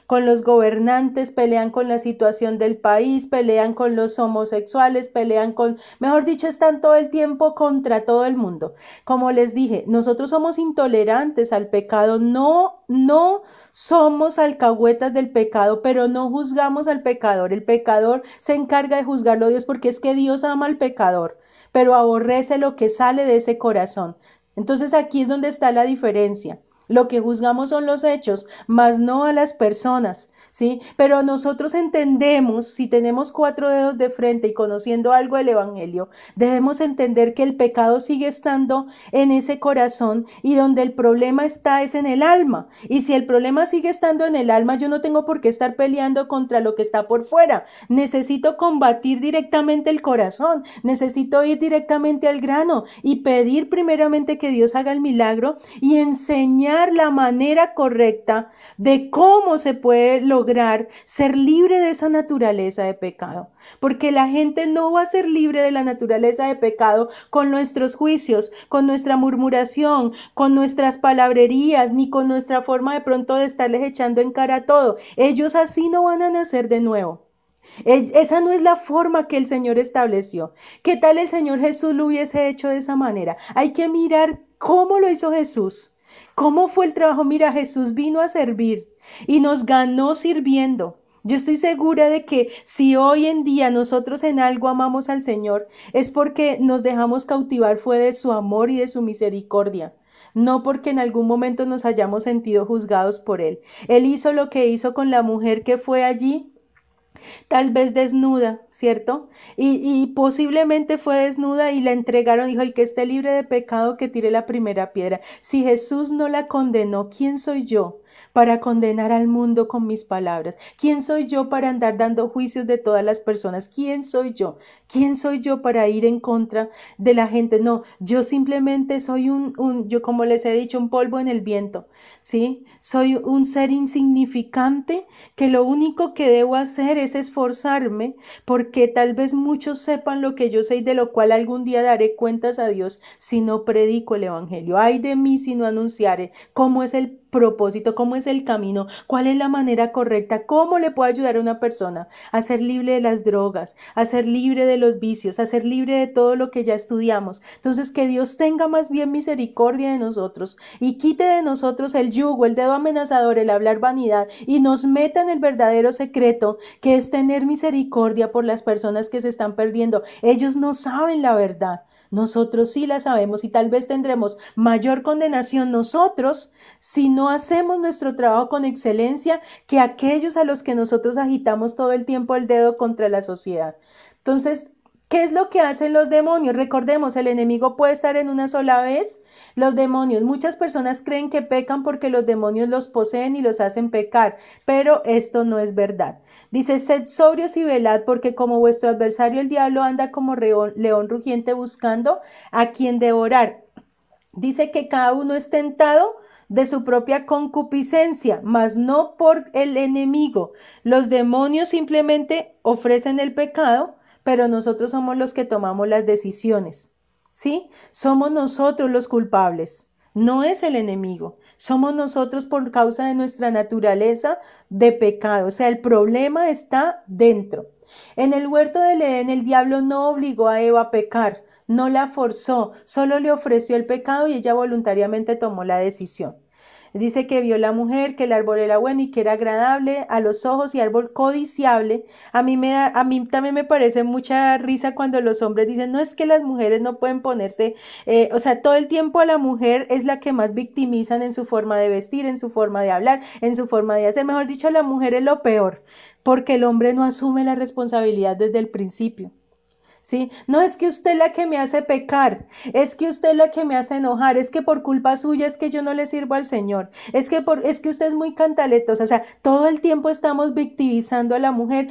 los gobernantes, pelean con la situación del país, pelean con los homosexuales, pelean con, mejor dicho, están todo el tiempo contra todo el mundo. Como les dije, nosotros somos intolerantes al pecado, no somos alcahuetas del pecado, pero no juzgamos al pecador. El pecador se encarga de juzgarlo Dios, porque es que Dios ama al pecador, pero aborrece lo que sale de ese corazón. Entonces aquí es donde está la diferencia. Lo que juzgamos son los hechos, mas no a las personas. ¿sí? Pero nosotros entendemos, si tenemos 4 dedos de frente y conociendo algo del Evangelio, debemos entender que el pecado sigue estando en ese corazón y donde el problema está es en el alma. Y si el problema sigue estando en el alma, yo no tengo por qué estar peleando contra lo que está por fuera. Necesito combatir directamente el corazón, necesito ir directamente al grano y pedir primeramente que Dios haga el milagro y enseñar la manera correcta de cómo se puede lograr ser libre de esa naturaleza de pecado. Porque la gente no va a ser libre de la naturaleza de pecado con nuestros juicios, con nuestra murmuración, con nuestras palabrerías, ni con nuestra forma de pronto de estarles echando en cara todo. Ellos así no van a nacer de nuevo. Esa no es la forma que el Señor estableció. ¿Qué tal el Señor Jesús lo hubiese hecho de esa manera? Hay que mirar cómo lo hizo Jesús. ¿Cómo fue el trabajo? Mira, Jesús vino a servir y nos ganó sirviendo. Yo estoy segura de que si hoy en día nosotros en algo amamos al Señor, es porque nos dejamos cautivar fue de su amor y de su misericordia. No porque en algún momento nos hayamos sentido juzgados por Él. Él hizo lo que hizo con la mujer que fue allí, tal vez desnuda, ¿cierto? Y posiblemente fue desnuda y la entregaron, dijo, el que esté libre de pecado que tire la primera piedra. Si Jesús no la condenó, ¿quién soy yo para condenar al mundo con mis palabras? ¿Quién soy yo para andar dando juicios de todas las personas? ¿Quién soy yo? ¿Quién soy yo para ir en contra de la gente? No, yo simplemente soy yo como les he dicho, un polvo en el viento, ¿sí? Soy un ser insignificante que lo único que debo hacer es esforzarme porque tal vez muchos sepan lo que yo sé y de lo cual algún día daré cuentas a Dios si no predico el Evangelio. Ay de mí si no anunciare cómo es el propósito, cómo es el camino, cuál es la manera correcta, cómo le puedo ayudar a una persona a ser libre de las drogas, a ser libre de los vicios, a ser libre de todo lo que ya estudiamos. Entonces que Dios tenga más bien misericordia de nosotros y quite de nosotros el yugo, el dedo amenazador, el hablar vanidad y nos meta en el verdadero secreto que es tener misericordia por las personas que se están perdiendo. Ellos no saben la verdad. Nosotros sí la sabemos y tal vez tendremos mayor condenación nosotros si no hacemos nuestro trabajo con excelencia que aquellos a los que nosotros agitamos todo el tiempo el dedo contra la sociedad. Entonces, ¿qué es lo que hacen los demonios? Recordemos, el enemigo puede estar en una sola vez. Los demonios, muchas personas creen que pecan porque los demonios los poseen y los hacen pecar, pero esto no es verdad. Dice, sed sobrios y velad, porque como vuestro adversario el diablo anda como león rugiente buscando a quien devorar. Dice que cada uno es tentado de su propia concupiscencia, mas no por el enemigo. Los demonios simplemente ofrecen el pecado, pero nosotros somos los que tomamos las decisiones, ¿sí? Somos nosotros los culpables, no es el enemigo. Somos nosotros por causa de nuestra naturaleza de pecado. O sea, el problema está dentro. En el huerto del Edén, el diablo no obligó a Eva a pecar, no la forzó, solo le ofreció el pecado y ella voluntariamente tomó la decisión. Dice que vio la mujer, que el árbol era bueno y que era agradable a los ojos y árbol codiciable. A mí también me parece mucha risa cuando los hombres dicen, no es que las mujeres no pueden ponerse, o sea, todo el tiempo a la mujer es la que más victimizan en su forma de vestir, en su forma de hablar, en su forma de hacer. Mejor dicho, la mujer es lo peor, porque el hombre no asume la responsabilidad desde el principio. ¿Sí? No es que usted es la que me hace pecar, es que usted es la que me hace enojar, es que por culpa suya es que yo no le sirvo al Señor, es que usted es muy cantaletosa, o sea, todo el tiempo estamos victimizando a la mujer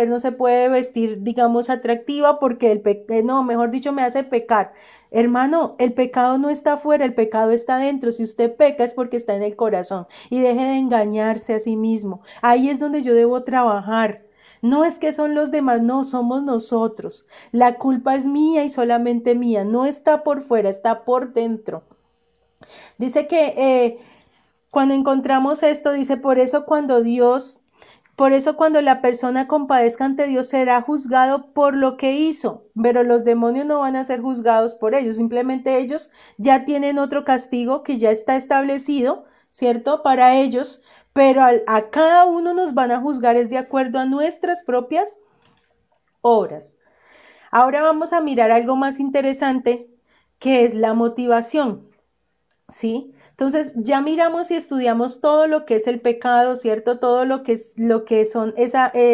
no se puede vestir, digamos, atractiva porque no, mejor dicho, me hace pecar. Hermano, el pecado no está afuera, el pecado está dentro. Si usted peca es porque está en el corazón y deje de engañarse a sí mismo. Ahí es donde yo debo trabajar. No es que son los demás, no, somos nosotros. La culpa es mía y solamente mía, no está por fuera, está por dentro. Dice que cuando encontramos esto, dice, por eso cuando la persona compadezca ante Dios será juzgado por lo que hizo, pero los demonios no van a ser juzgados por ellos, simplemente ellos ya tienen otro castigo que ya está establecido, ¿cierto? Para ellos, pero a cada uno nos van a juzgar es de acuerdo a nuestras propias obras. Ahora vamos a mirar algo más interesante, que es la motivación. ¿sí? Entonces ya miramos y estudiamos todo lo que es el pecado, ¿cierto? Todo lo que son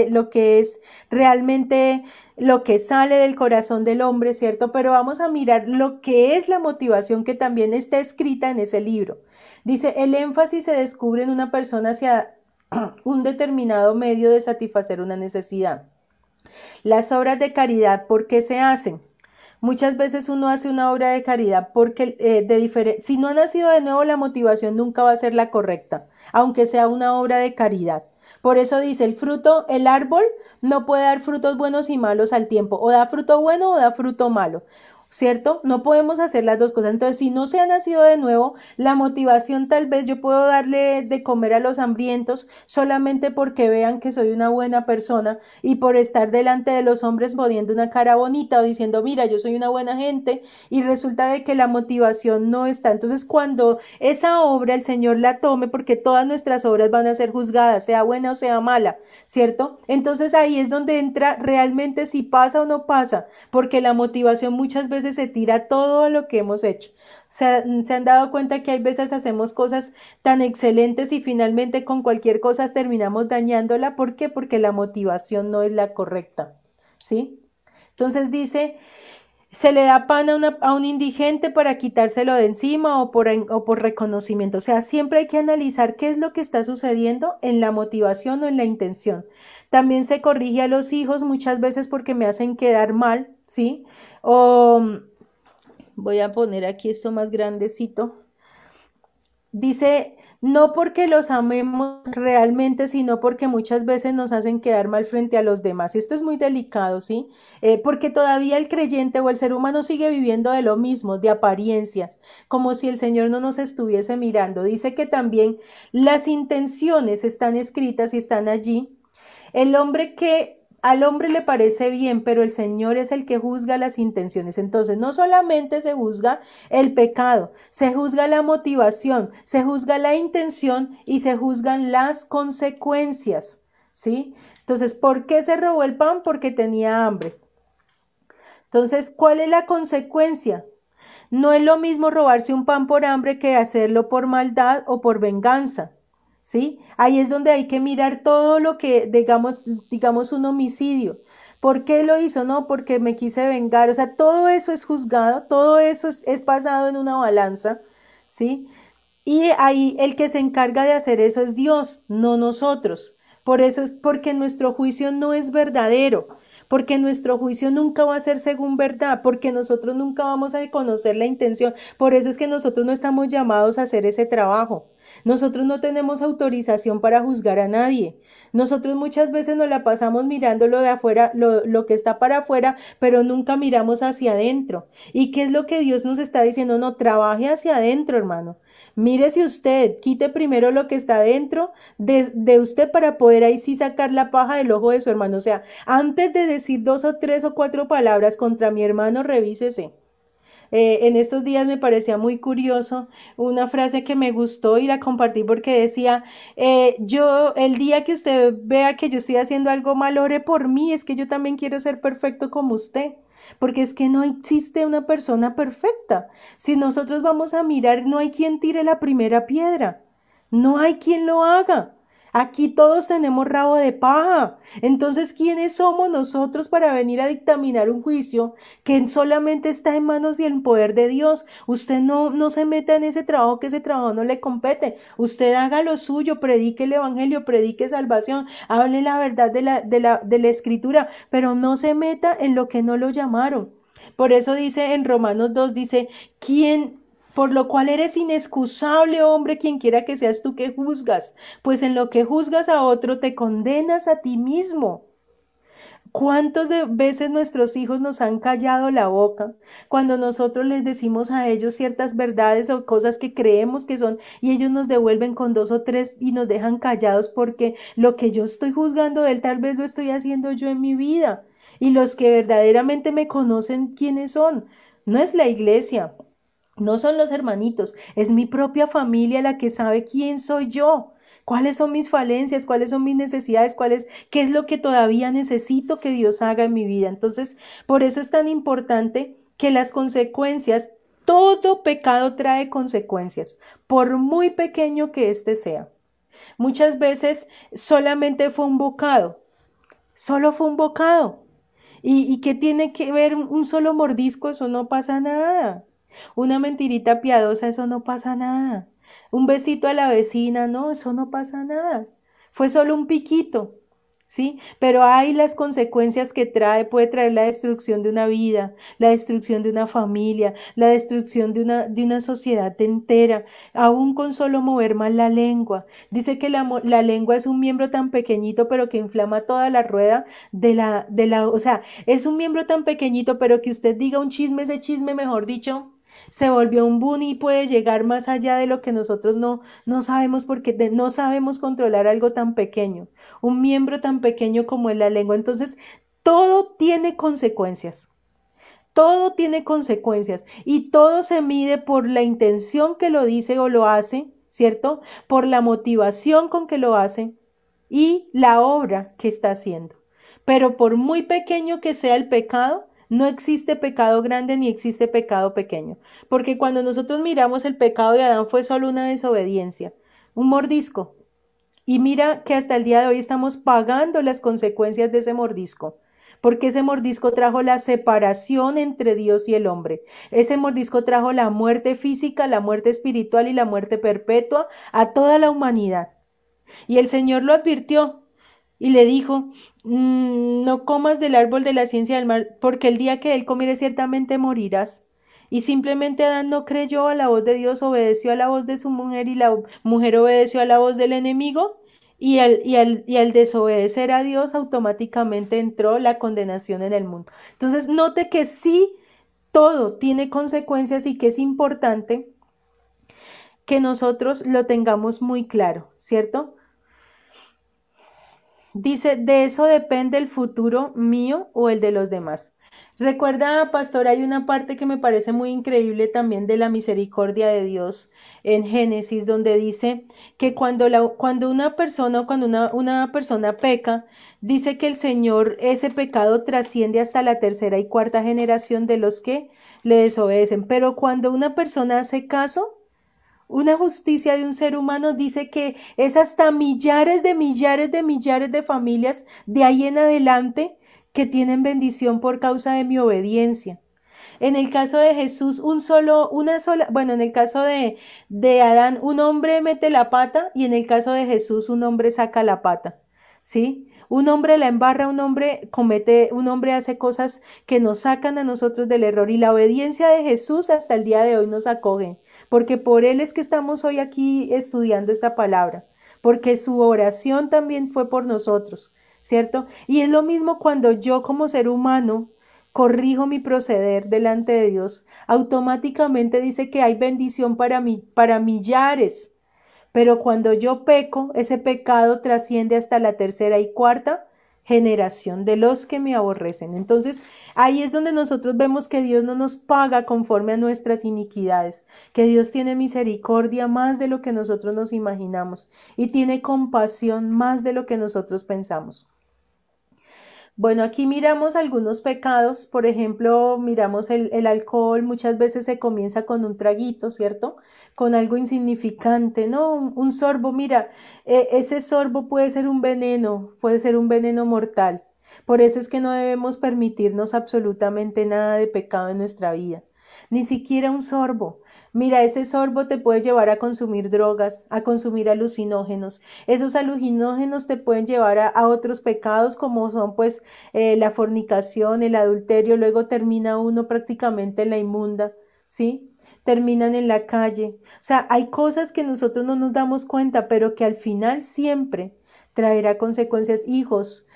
lo que es realmente lo que sale del corazón del hombre, ¿cierto? Pero vamos a mirar lo que es la motivación que también está escrita en ese libro. Dice, el énfasis se descubre en una persona hacia un determinado medio de satisfacer una necesidad. Las obras de caridad, ¿por qué se hacen? Muchas veces uno hace una obra de caridad porque si no ha nacido de nuevo, la motivación nunca va a ser la correcta, aunque sea una obra de caridad. Por eso dice, el árbol no puede dar frutos buenos y malos al tiempo, o da fruto bueno o da fruto malo. ¿Cierto? No podemos hacer las dos cosas. Entonces, si no se ha nacido de nuevo, la motivación tal vez yo puedo darle de comer a los hambrientos solamente porque vean que soy una buena persona y por estar delante de los hombres poniendo una cara bonita o diciendo, mira, yo soy una buena gente, y resulta de que la motivación no está. Entonces, cuando esa obra el Señor la tome, porque todas nuestras obras van a ser juzgadas, sea buena o sea mala, ¿cierto? Entonces ahí es donde entra realmente si pasa o no pasa, porque la motivación muchas veces se tira todo lo que hemos hecho. Se han dado cuenta que hay veces hacemos cosas tan excelentes y finalmente con cualquier cosa terminamos dañándola. ¿Por qué? Porque la motivación no es la correcta, ¿sí? Entonces dice, se le da pan a un indigente para quitárselo de encima o por reconocimiento. O sea, siempre hay que analizar qué es lo que está sucediendo en la motivación o en la intención. También se corrige a los hijos muchas veces porque me hacen quedar mal, ¿sí? O voy a poner aquí esto más grandecito. Dice, no porque los amemos realmente, sino porque muchas veces nos hacen quedar mal frente a los demás. Esto es muy delicado, ¿sí? Porque todavía el creyente o el ser humano sigue viviendo de lo mismo, de apariencias, como si el Señor no nos estuviese mirando. Dice que también las intenciones están escritas y están allí. Al hombre le parece bien, pero el Señor es el que juzga las intenciones. Entonces, no solamente se juzga el pecado, se juzga la motivación, se juzga la intención y se juzgan las consecuencias, ¿sí? Entonces, ¿por qué se robó el pan? Porque tenía hambre. Entonces, ¿cuál es la consecuencia? No es lo mismo robarse un pan por hambre que hacerlo por maldad o por venganza. ¿Sí? Ahí es donde hay que mirar todo lo que, digamos un homicidio. ¿Por qué lo hizo? No, porque me quise vengar. O sea, todo eso es juzgado, todo eso es pasado en una balanza, ¿sí? Y ahí el que se encarga de hacer eso es Dios, no nosotros. Por eso es porque nuestro juicio no es verdadero, porque nuestro juicio nunca va a ser según verdad, porque nosotros nunca vamos a conocer la intención. Por eso es que nosotros no estamos llamados a hacer ese trabajo. Nosotros no tenemos autorización para juzgar a nadie. Nosotros muchas veces nos la pasamos mirando lo de afuera, lo que está para afuera, pero nunca miramos hacia adentro. ¿Y qué es lo que Dios nos está diciendo? No, trabaje hacia adentro, hermano. Mírese usted, quite primero lo que está dentro de usted para poder ahí sí sacar la paja del ojo de su hermano. O sea, antes de decir 2 o 3 o 4 palabras contra mi hermano, revísese. En estos días me parecía muy curioso una frase que me gustó y la compartí porque decía, el día que usted vea que yo estoy haciendo algo mal, ore por mí, es que yo también quiero ser perfecto como usted. Porque es que no existe una persona perfecta. Si nosotros vamos a mirar, no hay quien tire la primera piedra. No hay quien lo haga. Aquí todos tenemos rabo de paja. Entonces, ¿quiénes somos nosotros para venir a dictaminar un juicio que solamente está en manos y en poder de Dios? Usted no se meta en ese trabajo, que ese trabajo no le compete. Usted haga lo suyo, predique el evangelio, predique salvación, hable la verdad de la escritura, pero no se meta en lo que no lo llamaron. Por eso dice en Romanos 2, dice, por lo cual eres inexcusable, hombre, quien quiera que seas tú que juzgas, pues en lo que juzgas a otro te condenas a ti mismo. ¿Cuántas veces nuestros hijos nos han callado la boca cuando nosotros les decimos a ellos ciertas verdades o cosas que creemos que son, y ellos nos devuelven con 2 o 3 y nos dejan callados porque lo que yo estoy juzgando de él tal vez lo estoy haciendo yo en mi vida? Y los que verdaderamente me conocen, ¿quiénes son? No es la iglesia, no son los hermanitos, es mi propia familia la que sabe quién soy yo, cuáles son mis falencias, cuáles son mis necesidades, qué es lo que todavía necesito que Dios haga en mi vida. Entonces, por eso es tan importante que las consecuencias Todo pecado trae consecuencias, por muy pequeño que éste sea. Muchas veces solamente fue un bocado, solo fue un bocado. ¿Y qué tiene que ver un solo mordisco? Eso no pasa nada. Una mentirita piadosa, eso no pasa nada. Un besito a la vecina, no, eso no pasa nada. Fue solo un piquito, ¿sí? Pero hay las consecuencias que trae, puede traer la destrucción de una vida, la destrucción de una familia, la destrucción de una sociedad entera, aún con solo mover mal la lengua. Dice que la lengua es un miembro tan pequeñito, pero que inflama toda la rueda o sea, es un miembro tan pequeñito, pero que usted diga un chisme, ese chisme, mejor dicho, se volvió un boom y puede llegar más allá de lo que nosotros no sabemos porque no sabemos controlar algo tan pequeño, un miembro tan pequeño como es la lengua. Entonces, todo tiene consecuencias. Todo tiene consecuencias y todo se mide por la intención que lo dice o lo hace, ¿cierto? Por la motivación con que lo hace y la obra que está haciendo. Pero por muy pequeño que sea el pecado, no existe pecado grande ni existe pecado pequeño. Porque cuando nosotros miramos el pecado de Adán fue solo una desobediencia, un mordisco. Y mira que hasta el día de hoy estamos pagando las consecuencias de ese mordisco. Porque ese mordisco trajo la separación entre Dios y el hombre. Ese mordisco trajo la muerte física, la muerte espiritual y la muerte perpetua a toda la humanidad. Y el Señor lo advirtió y le dijo, no comas del árbol de la ciencia del mal, porque el día que él comieres ciertamente morirás. Y simplemente Adán no creyó a la voz de Dios, obedeció a la voz de su mujer y la mujer obedeció a la voz del enemigo. Y al desobedecer a Dios automáticamente entró la condenación en el mundo. Entonces note que sí, todo tiene consecuencias y que es importante que nosotros lo tengamos muy claro, ¿cierto? Dice, de eso depende el futuro mío o el de los demás. Recuerda, pastor, hay una parte que me parece muy increíble también de la misericordia de Dios en Génesis, donde dice que cuando una persona, cuando una persona peca, dice que el Señor, ese pecado trasciende hasta la tercera y cuarta generación de los que le desobedecen. Pero cuando una persona hace caso, una justicia de un ser humano dice que es hasta millares de millares de millares de familias de ahí en adelante que tienen bendición por causa de mi obediencia. En el caso de Jesús, en el caso de Adán, un hombre mete la pata y en el caso de Jesús, un hombre saca la pata, ¿sí? Un hombre la embarra, un hombre hace cosas que nos sacan a nosotros del error y la obediencia de Jesús hasta el día de hoy nos acoge, porque por él es que estamos hoy aquí estudiando esta palabra, porque su oración también fue por nosotros, ¿cierto? Y es lo mismo cuando yo como ser humano corrijo mi proceder delante de Dios, automáticamente dice que hay bendición para mí, para millares. Pero cuando yo peco, ese pecado trasciende hasta la tercera y cuarta generación de los que me aborrecen. Entonces, ahí es donde nosotros vemos que Dios no nos paga conforme a nuestras iniquidades, que Dios tiene misericordia más de lo que nosotros nos imaginamos y tiene compasión más de lo que nosotros pensamos. Bueno, aquí miramos algunos pecados, por ejemplo, miramos el alcohol, muchas veces se comienza con un traguito, ¿cierto? Con algo insignificante, ¿no? Un sorbo, mira, ese sorbo puede ser un veneno mortal. Por eso es que no debemos permitirnos absolutamente nada de pecado en nuestra vida, ni siquiera un sorbo. Mira, ese sorbo te puede llevar a consumir drogas, a consumir alucinógenos. Esos alucinógenos te pueden llevar a otros pecados como son pues la fornicación, el adulterio, luego termina uno prácticamente en la inmunda, ¿sí? Terminan en la calle. O sea, hay cosas que nosotros no nos damos cuenta, pero que al final siempre traerá consecuencias. Hijos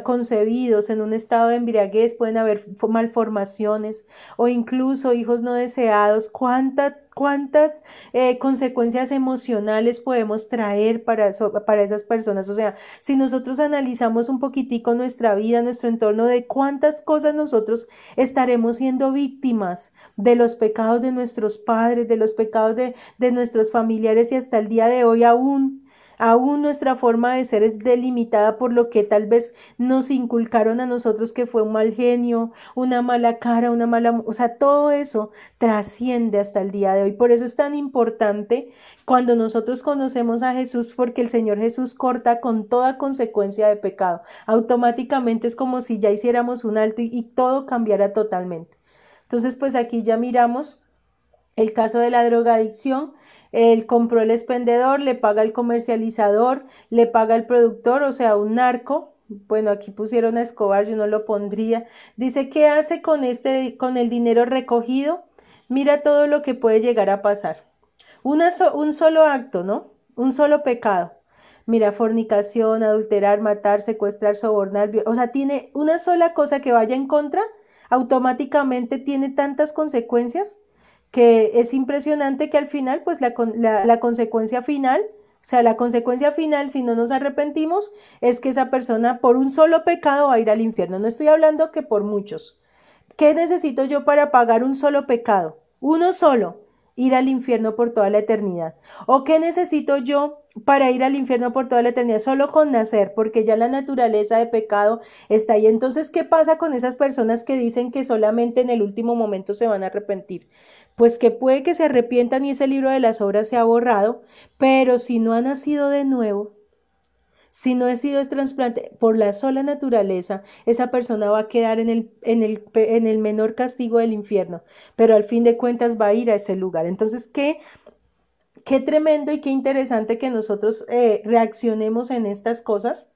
concebidos en un estado de embriaguez, pueden haber malformaciones o incluso hijos no deseados. ¿Cuántas consecuencias emocionales podemos traer para esas personas? O sea, si nosotros analizamos un poquitico nuestra vida, nuestro entorno, de cuántas cosas nosotros estaremos siendo víctimas de los pecados de nuestros padres, de los pecados de nuestros familiares y hasta el día de hoy aún Aún nuestra forma de ser es delimitada por lo que tal vez nos inculcaron a nosotros, que fue un mal genio, una mala cara, o sea, todo eso trasciende hasta el día de hoy. Por eso es tan importante cuando nosotros conocemos a Jesús, porque el Señor Jesús corta con toda consecuencia de pecado. Automáticamente es como si ya hiciéramos un alto y todo cambiara totalmente. Entonces, pues aquí ya miramos el caso de la drogadicción. Él compró el expendedor, le paga el comercializador, le paga el productor, o sea, un narco. Bueno, aquí pusieron a Escobar, yo no lo pondría. Dice, ¿qué hace con el dinero recogido? Mira todo lo que puede llegar a pasar. Un solo acto, ¿no? Un solo pecado. Mira, fornicación, adulterar, matar, secuestrar, sobornar, o sea, tiene una sola cosa que vaya en contra, automáticamente tiene tantas consecuencias que es impresionante, que al final, pues la consecuencia final, o sea, la consecuencia final, si no nos arrepentimos, es que esa persona por un solo pecado va a ir al infierno. No estoy hablando que por muchos. ¿Qué necesito yo para pagar un solo pecado? Uno solo, ir al infierno por toda la eternidad. ¿O qué necesito yo para ir al infierno por toda la eternidad? Solo con nacer, porque ya la naturaleza de pecado está ahí. Entonces, ¿qué pasa con esas personas que dicen que solamente en el último momento se van a arrepentir? Pues que puede que se arrepientan y ese libro de las obras se ha borrado, pero si no ha nacido de nuevo, si no ha sido trasplante por la sola naturaleza, esa persona va a quedar en el menor castigo del infierno, pero al fin de cuentas va a ir a ese lugar. Entonces, qué tremendo y qué interesante que nosotros reaccionemos en estas cosas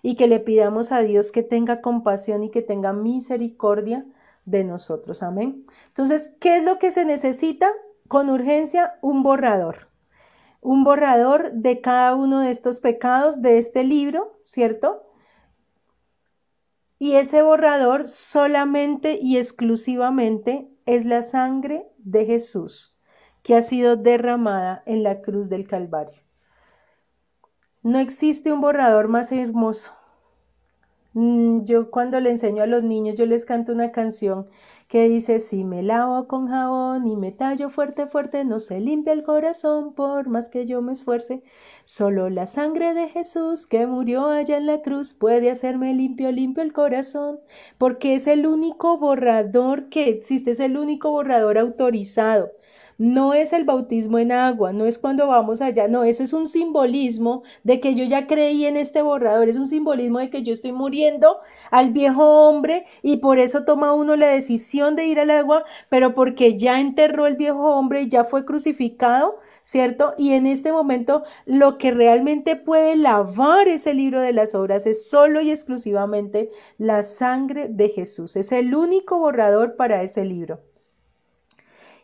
y que le pidamos a Dios que tenga compasión y que tenga misericordia de nosotros. Amén. Entonces, ¿qué es lo que se necesita? Con urgencia, un borrador de cada uno de estos pecados de este libro, ¿cierto? Y ese borrador solamente y exclusivamente es la sangre de Jesús que ha sido derramada en la cruz del Calvario. No existe un borrador más hermoso. Yo cuando le enseño a los niños, yo les canto una canción que dice: si me lavo con jabón y me tallo fuerte, fuerte, no se limpia el corazón por más que yo me esfuerce. Solo la sangre de Jesús que murió allá en la cruz puede hacerme limpio, limpio el corazón, porque es el único borrador que existe, es el único borrador autorizado. No es el bautismo en agua, no es cuando vamos allá, no, ese es un simbolismo de que yo ya creí en este borrador, es un simbolismo de que yo estoy muriendo al viejo hombre y por eso toma uno la decisión de ir al agua, pero porque ya enterró el viejo hombre y ya fue crucificado, ¿cierto? Y en este momento lo que realmente puede lavar ese libro de las obras es solo y exclusivamente la sangre de Jesús, es el único borrador para ese libro.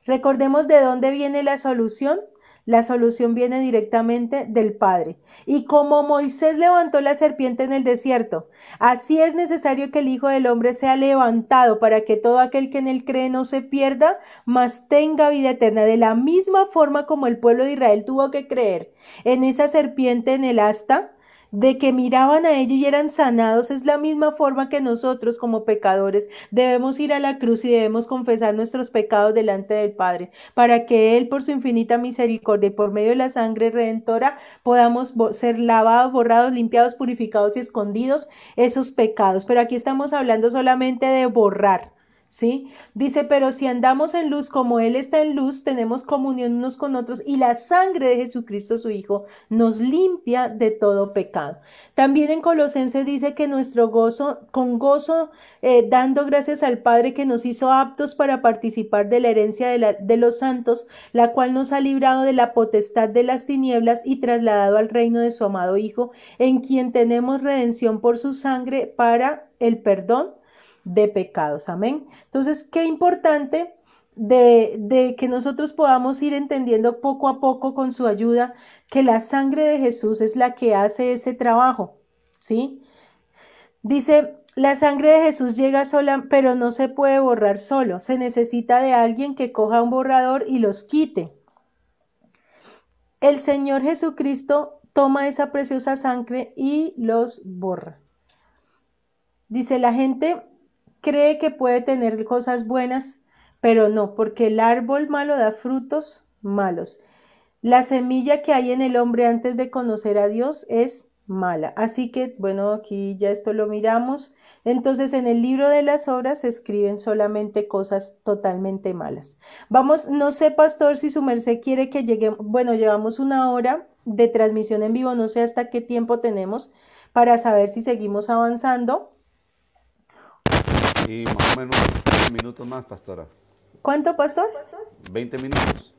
Recordemos de dónde viene la solución. La solución viene directamente del Padre. Y como Moisés levantó la serpiente en el desierto, así es necesario que el Hijo del Hombre sea levantado para que todo aquel que en él cree no se pierda, mas tenga vida eterna. De la misma forma como el pueblo de Israel tuvo que creer en esa serpiente en el asta, de que miraban a ellos y eran sanados, es la misma forma que nosotros como pecadores debemos ir a la cruz y debemos confesar nuestros pecados delante del Padre, para que Él por su infinita misericordia y por medio de la sangre redentora podamos ser lavados, borrados, limpiados, purificados y escondidos esos pecados. Pero aquí estamos hablando solamente de borrar, ¿sí? Dice, pero si andamos en luz como Él está en luz, tenemos comunión unos con otros y la sangre de Jesucristo su Hijo nos limpia de todo pecado. También en Colosenses dice que nuestro gozo, dando gracias al Padre que nos hizo aptos para participar de la herencia de los santos, la cual nos ha librado de la potestad de las tinieblas y trasladado al reino de su amado Hijo, en quien tenemos redención por su sangre para el perdón de pecados. Amén. Entonces, qué importante de que nosotros podamos ir entendiendo poco a poco con su ayuda que la sangre de Jesús es la que hace ese trabajo, ¿sí? Dice, la sangre de Jesús llega sola, pero no se puede borrar solo. Se necesita de alguien que coja un borrador y los quite. El Señor Jesucristo toma esa preciosa sangre y los borra. Dice, la gente cree que puede tener cosas buenas, pero no, porque el árbol malo da frutos malos. La semilla que hay en el hombre antes de conocer a Dios es mala. Así que, bueno, aquí ya esto lo miramos. Entonces, en el libro de las obras se escriben solamente cosas totalmente malas. Vamos, no sé, pastor, si su merced quiere que lleguemos, bueno, llevamos 1 hora de transmisión en vivo, no sé hasta qué tiempo tenemos para saber si seguimos avanzando. Y más o menos 20 minutos más, pastora. ¿Cuánto, pastor? 20 minutos.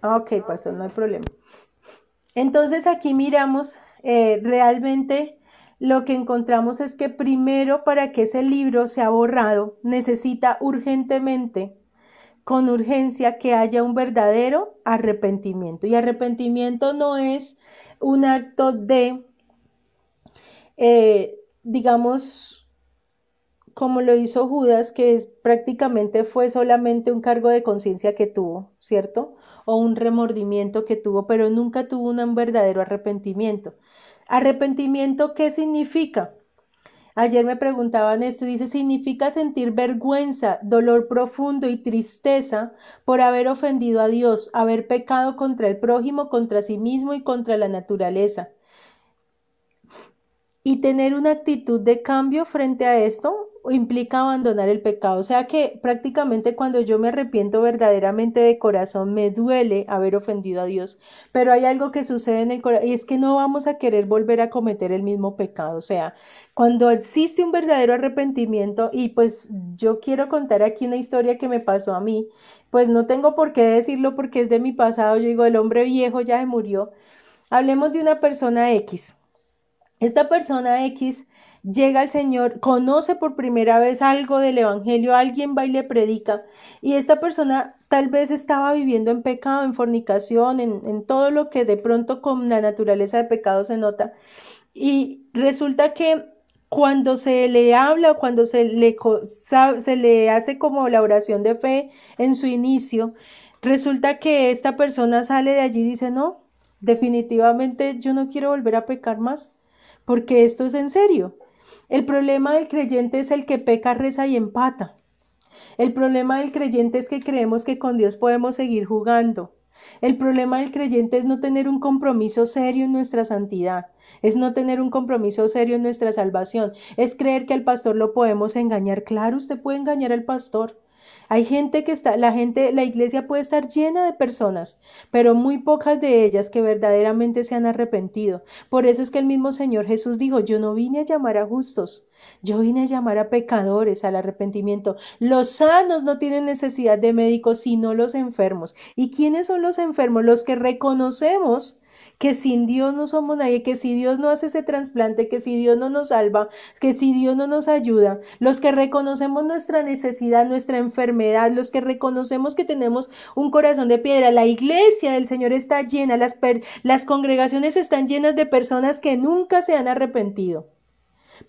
Ok, pastor, no hay problema. Entonces aquí miramos realmente lo que encontramos es que primero para que ese libro sea borrado necesita urgentemente, con urgencia, que haya un verdadero arrepentimiento. Y arrepentimiento no es un acto de, digamos, como lo hizo Judas, que prácticamente fue solamente un cargo de conciencia que tuvo, ¿cierto? O un remordimiento que tuvo, pero nunca tuvo un verdadero arrepentimiento. ¿Arrepentimiento qué significa? Ayer me preguntaban esto, dice, significa sentir vergüenza, dolor profundo y tristeza por haber ofendido a Dios, haber pecado contra el prójimo, contra sí mismo y contra la naturaleza. Y tener una actitud de cambio frente a esto implica abandonar el pecado. O sea que prácticamente cuando yo me arrepiento verdaderamente de corazón, me duele haber ofendido a Dios. Pero hay algo que sucede en el corazón y es que no vamos a querer volver a cometer el mismo pecado. O sea, cuando existe un verdadero arrepentimiento, y pues yo quiero contar aquí una historia que me pasó a mí, pues no tengo por qué decirlo porque es de mi pasado. Yo digo, el hombre viejo ya se murió. Hablemos de una persona X. Esta persona X llega al Señor, conoce por primera vez algo del Evangelio, alguien va y le predica, y esta persona tal vez estaba viviendo en pecado, en fornicación, en todo lo que de pronto con la naturaleza de pecado se nota, y resulta que cuando se le habla, cuando se le hace como la oración de fe en su inicio, resulta que esta persona sale de allí y dice, no, definitivamente yo no quiero volver a pecar más porque esto es en serio. El problema del creyente es el que peca, reza y empata. El problema del creyente es que creemos que con Dios podemos seguir jugando. El problema del creyente es no tener un compromiso serio en nuestra santidad, es no tener un compromiso serio en nuestra salvación, es creer que al pastor lo podemos engañar. Claro, usted puede engañar al pastor. Hay gente que está, la iglesia puede estar llena de personas, pero muy pocas de ellas que verdaderamente se han arrepentido. Por eso es que el mismo Señor Jesús dijo, yo no vine a llamar a justos, yo vine a llamar a pecadores al arrepentimiento. Los sanos no tienen necesidad de médicos, sino los enfermos. ¿Y quiénes son los enfermos? Los que reconocemos que sin Dios no somos nadie, que si Dios no hace ese trasplante, que si Dios no nos salva, que si Dios no nos ayuda, los que reconocemos nuestra necesidad, nuestra enfermedad, los que reconocemos que tenemos un corazón de piedra. La iglesia del Señor está llena, las congregaciones están llenas de personas que nunca se han arrepentido,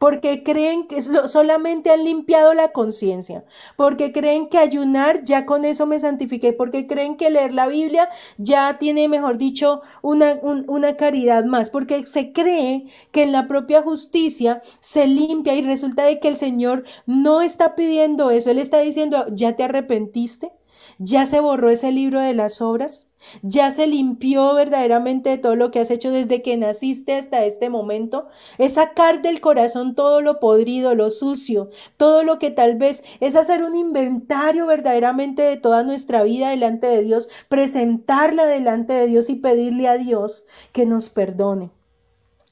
porque creen que solamente han limpiado la conciencia, porque creen que ayunar ya con eso me santifiqué, porque creen que leer la Biblia ya tiene, mejor dicho, una caridad más, porque se cree que en la propia justicia se limpia y resulta de que el Señor no está pidiendo eso, Él está diciendo, ¿ya te arrepentiste? ¿Ya se borró ese libro de las obras? ¿Ya se limpió verdaderamente de todo lo que has hecho desde que naciste hasta este momento? Es sacar del corazón todo lo podrido, lo sucio, todo lo que tal vez es hacer un inventario verdaderamente de toda nuestra vida delante de Dios, presentarla delante de Dios y pedirle a Dios que nos perdone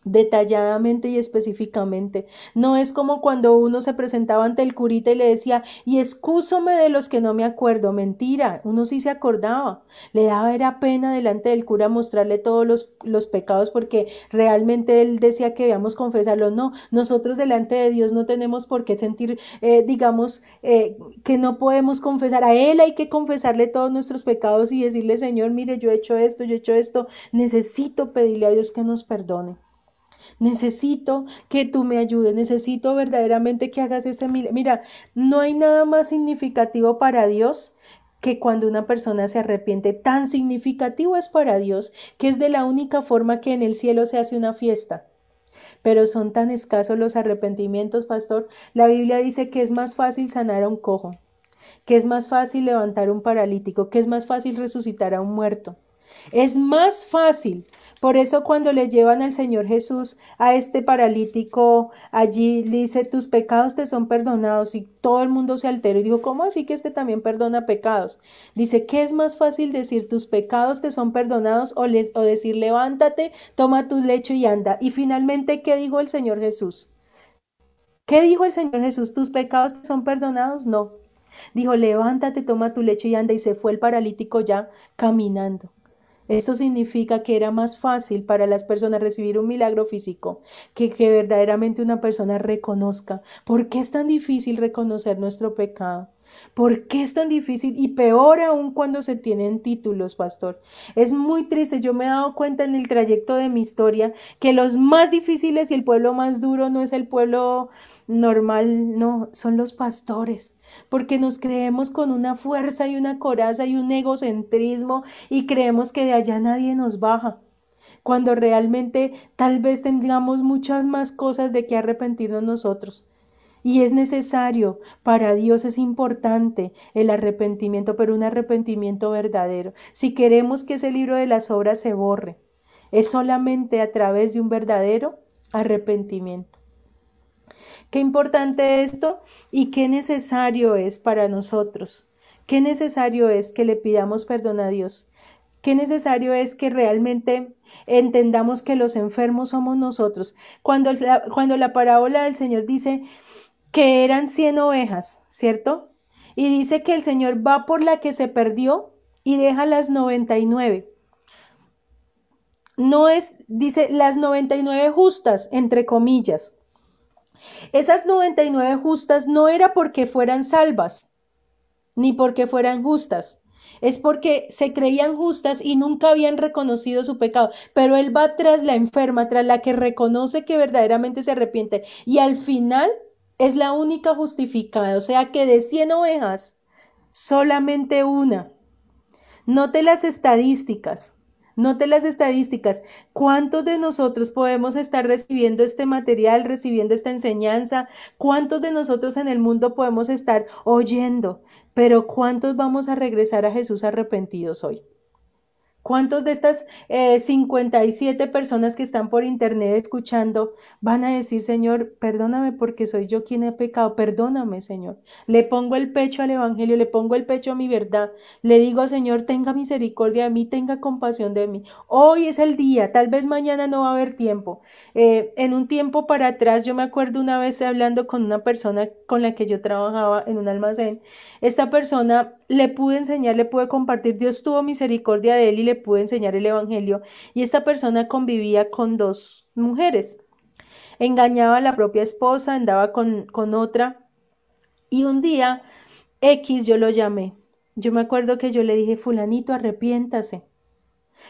detalladamente y específicamente. No es como cuando uno se presentaba ante el curita y le decía, y excúsome de los que no me acuerdo. Mentira, uno sí se acordaba. Le daba era pena delante del cura mostrarle todos los pecados porque realmente él decía que debíamos confesarlo. No, nosotros delante de Dios no tenemos por qué sentir, que no podemos confesar. A Él hay que confesarle todos nuestros pecados y decirle, Señor, mire, yo he hecho esto, necesito pedirle a Dios que nos perdone. Necesito que tú me ayudes, necesito verdaderamente que hagas ese milagro. Mira, no hay nada más significativo para Dios que cuando una persona se arrepiente. Tan significativo es para Dios que es de la única forma que en el cielo se hace una fiesta. Pero son tan escasos los arrepentimientos, pastor. La Biblia dice que es más fácil sanar a un cojo, que es más fácil levantar a un paralítico, que es más fácil resucitar a un muerto. Es más fácil. Por eso cuando le llevan al Señor Jesús a este paralítico, allí dice, tus pecados te son perdonados, y todo el mundo se alteró y dijo, ¿cómo así que este también perdona pecados? Dice, ¿qué es más fácil decir, tus pecados te son perdonados, o decir, levántate, toma tu lecho y anda? Y finalmente, ¿qué dijo el Señor Jesús? ¿Qué dijo el Señor Jesús? ¿Tus pecados te son perdonados? No. Dijo, levántate, toma tu lecho y anda, y se fue el paralítico ya caminando. Esto significa que era más fácil para las personas recibir un milagro físico que verdaderamente una persona reconozca. ¿Por qué es tan difícil reconocer nuestro pecado? ¿Por qué es tan difícil? Y peor aún cuando se tienen títulos, pastor. Es muy triste. Yo me he dado cuenta en el trayecto de mi historia que los más difíciles y el pueblo más duro no es el pueblo normal, no, son los pastores. Porque nos creemos con una fuerza y una coraza y un egocentrismo y creemos que de allá nadie nos baja, cuando realmente tal vez tengamos muchas más cosas de que arrepentirnos nosotros. Y es necesario, para Dios es importante el arrepentimiento, pero un arrepentimiento verdadero. Si queremos que ese libro de las obras se borre, es solamente a través de un verdadero arrepentimiento. Qué importante esto y qué necesario es para nosotros. Qué necesario es que le pidamos perdón a Dios. Qué necesario es que realmente entendamos que los enfermos somos nosotros. Cuando la parábola del Señor dice que eran 100 ovejas, ¿cierto? Y dice que el Señor va por la que se perdió y deja las 99. No es, dice, las 99 justas, entre comillas. Esas 99 justas no era porque fueran salvas, ni porque fueran justas. Es porque se creían justas y nunca habían reconocido su pecado. Pero Él va tras la enferma, tras la que reconoce que verdaderamente se arrepiente. Y al final es la única justificada. O sea que de 100 ovejas, solamente una. Note las estadísticas. Note las estadísticas. ¿Cuántos de nosotros podemos estar recibiendo este material, recibiendo esta enseñanza? ¿Cuántos de nosotros en el mundo podemos estar oyendo? Pero ¿cuántos vamos a regresar a Jesús arrepentidos hoy? ¿Cuántos de estas 57 personas que están por internet escuchando van a decir, Señor, perdóname porque soy yo quien he pecado? Perdóname, Señor. Le pongo el pecho al Evangelio, le pongo el pecho a mi verdad. Le digo, Señor, tenga misericordia de mí, tenga compasión de mí. Hoy es el día, tal vez mañana no va a haber tiempo. En un tiempo para atrás, yo me acuerdo una vez hablando con una persona con la que yo trabajaba en un almacén. Esta persona le pude enseñar, le pude compartir, Dios tuvo misericordia de él y le pude enseñar el Evangelio. Y esta persona convivía con dos mujeres. Engañaba a la propia esposa, andaba con otra. Y un día X yo lo llamé. Yo me acuerdo que yo le dije, fulanito, arrepiéntase.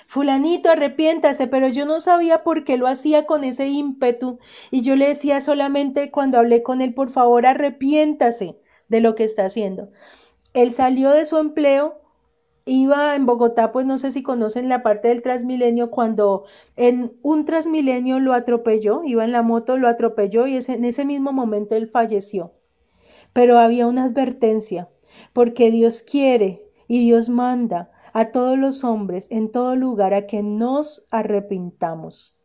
Fulanito, arrepiéntase, pero yo no sabía por qué lo hacía con ese ímpetu. Y yo le decía solamente cuando hablé con él, por favor, arrepiéntase de lo que está haciendo. Él salió de su empleo, iba en Bogotá, pues no sé si conocen la parte del Transmilenio, cuando en un Transmilenio lo atropelló, iba en la moto, lo atropelló y en ese mismo momento él falleció. Pero había una advertencia, porque Dios quiere y Dios manda a todos los hombres en todo lugar a que nos arrepintamos,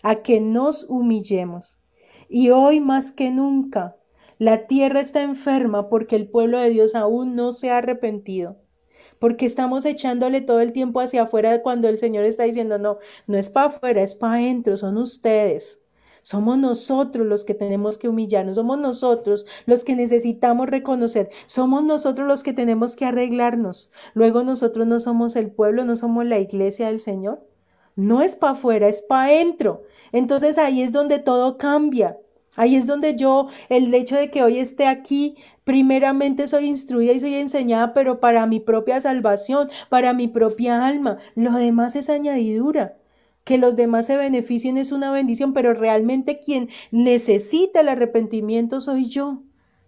a que nos humillemos. Y hoy más que nunca, la tierra está enferma porque el pueblo de Dios aún no se ha arrepentido. Porque estamos echándole todo el tiempo hacia afuera cuando el Señor está diciendo, no, no es para afuera, es para adentro, son ustedes. Somos nosotros los que tenemos que humillarnos, somos nosotros los que necesitamos reconocer, somos nosotros los que tenemos que arreglarnos. Luego nosotros no somos el pueblo, no somos la iglesia del Señor. No es para afuera, es para adentro. Entonces ahí es donde todo cambia. Ahí es donde yo, el hecho de que hoy esté aquí, primeramente soy instruida y soy enseñada, pero para mi propia salvación, para mi propia alma. Lo demás es añadidura. Que los demás se beneficien es una bendición, pero realmente quien necesita el arrepentimiento soy yo.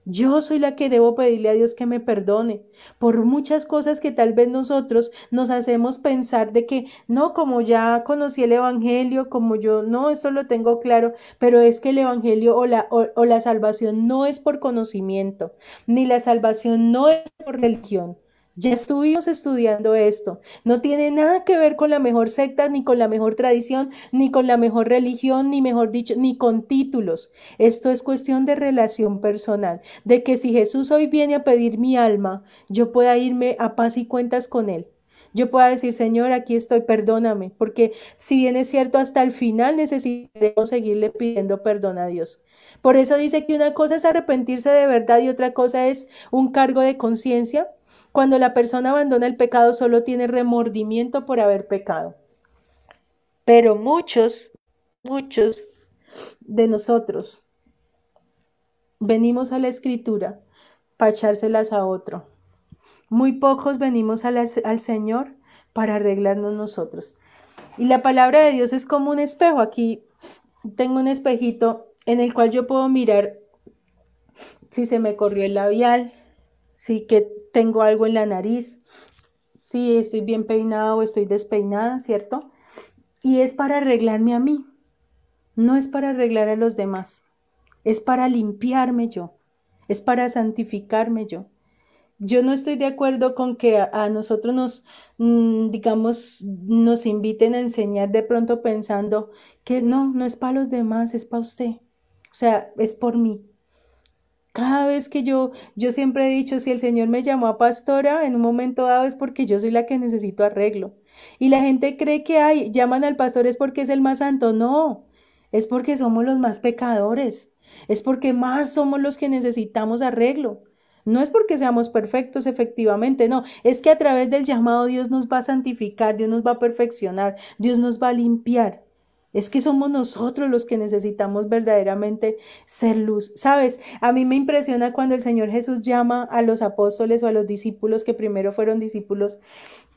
Yo soy la que debo pedirle a Dios que me perdone por muchas cosas que tal vez nosotros nos hacemos pensar de que no, como ya conocí el Evangelio, como yo no, eso lo tengo claro, pero es que el Evangelio o la salvación no es por conocimiento, ni la salvación no es por religión. Ya estuvimos estudiando esto. No tiene nada que ver con la mejor secta, ni con la mejor tradición, ni con la mejor religión, ni mejor dicho, ni con títulos. Esto es cuestión de relación personal, de que si Jesús hoy viene a pedir mi alma, yo pueda irme a paz y cuentas con Él. Yo pueda decir, Señor, aquí estoy, perdóname, porque si bien es cierto, hasta el final necesitaremos seguirle pidiendo perdón a Dios. Por eso dice que una cosa es arrepentirse de verdad y otra cosa es un cargo de conciencia. Cuando la persona abandona el pecado, solo tiene remordimiento por haber pecado. Pero muchos de nosotros venimos a la escritura para echárselas a otro. Muy pocos venimos al Señor para arreglarnos nosotros. Y la palabra de Dios es como un espejo. Aquí tengo un espejito en el cual yo puedo mirar si se me corrió el labial, si que tengo algo en la nariz, si estoy bien peinada o estoy despeinada, ¿cierto? Y es para arreglarme a mí, no es para arreglar a los demás, es para limpiarme yo, es para santificarme yo. Yo no estoy de acuerdo con que a nosotros digamos, nos inviten a enseñar de pronto pensando que no es para los demás, es para usted. O sea, es por mí. Cada vez que yo siempre he dicho, si el Señor me llamó a pastora en un momento dado es porque yo soy la que necesito arreglo. Y la gente cree que llaman al pastor es porque es el más santo. No, es porque somos los más pecadores. Es porque más somos los que necesitamos arreglo. No es porque seamos perfectos, efectivamente, no. Es que a través del llamado Dios nos va a santificar, Dios nos va a perfeccionar, Dios nos va a limpiar. Es que somos nosotros los que necesitamos verdaderamente ser luz. Sabes, a mí me impresiona cuando el Señor Jesús llama a los apóstoles o a los discípulos que primero fueron discípulos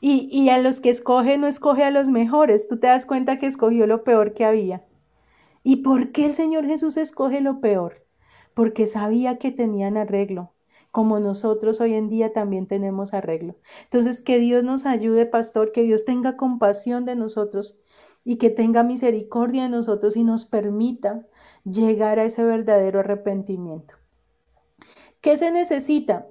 y a los que escoge no escoge a los mejores. Tú te das cuenta que escogió lo peor que había. ¿Y por qué el Señor Jesús escoge lo peor? Porque sabía que tenían arreglo, como nosotros hoy en día también tenemos arreglo. Entonces, que Dios nos ayude, pastor, que Dios tenga compasión de nosotros y que tenga misericordia de nosotros y nos permita llegar a ese verdadero arrepentimiento. ¿Qué se necesita?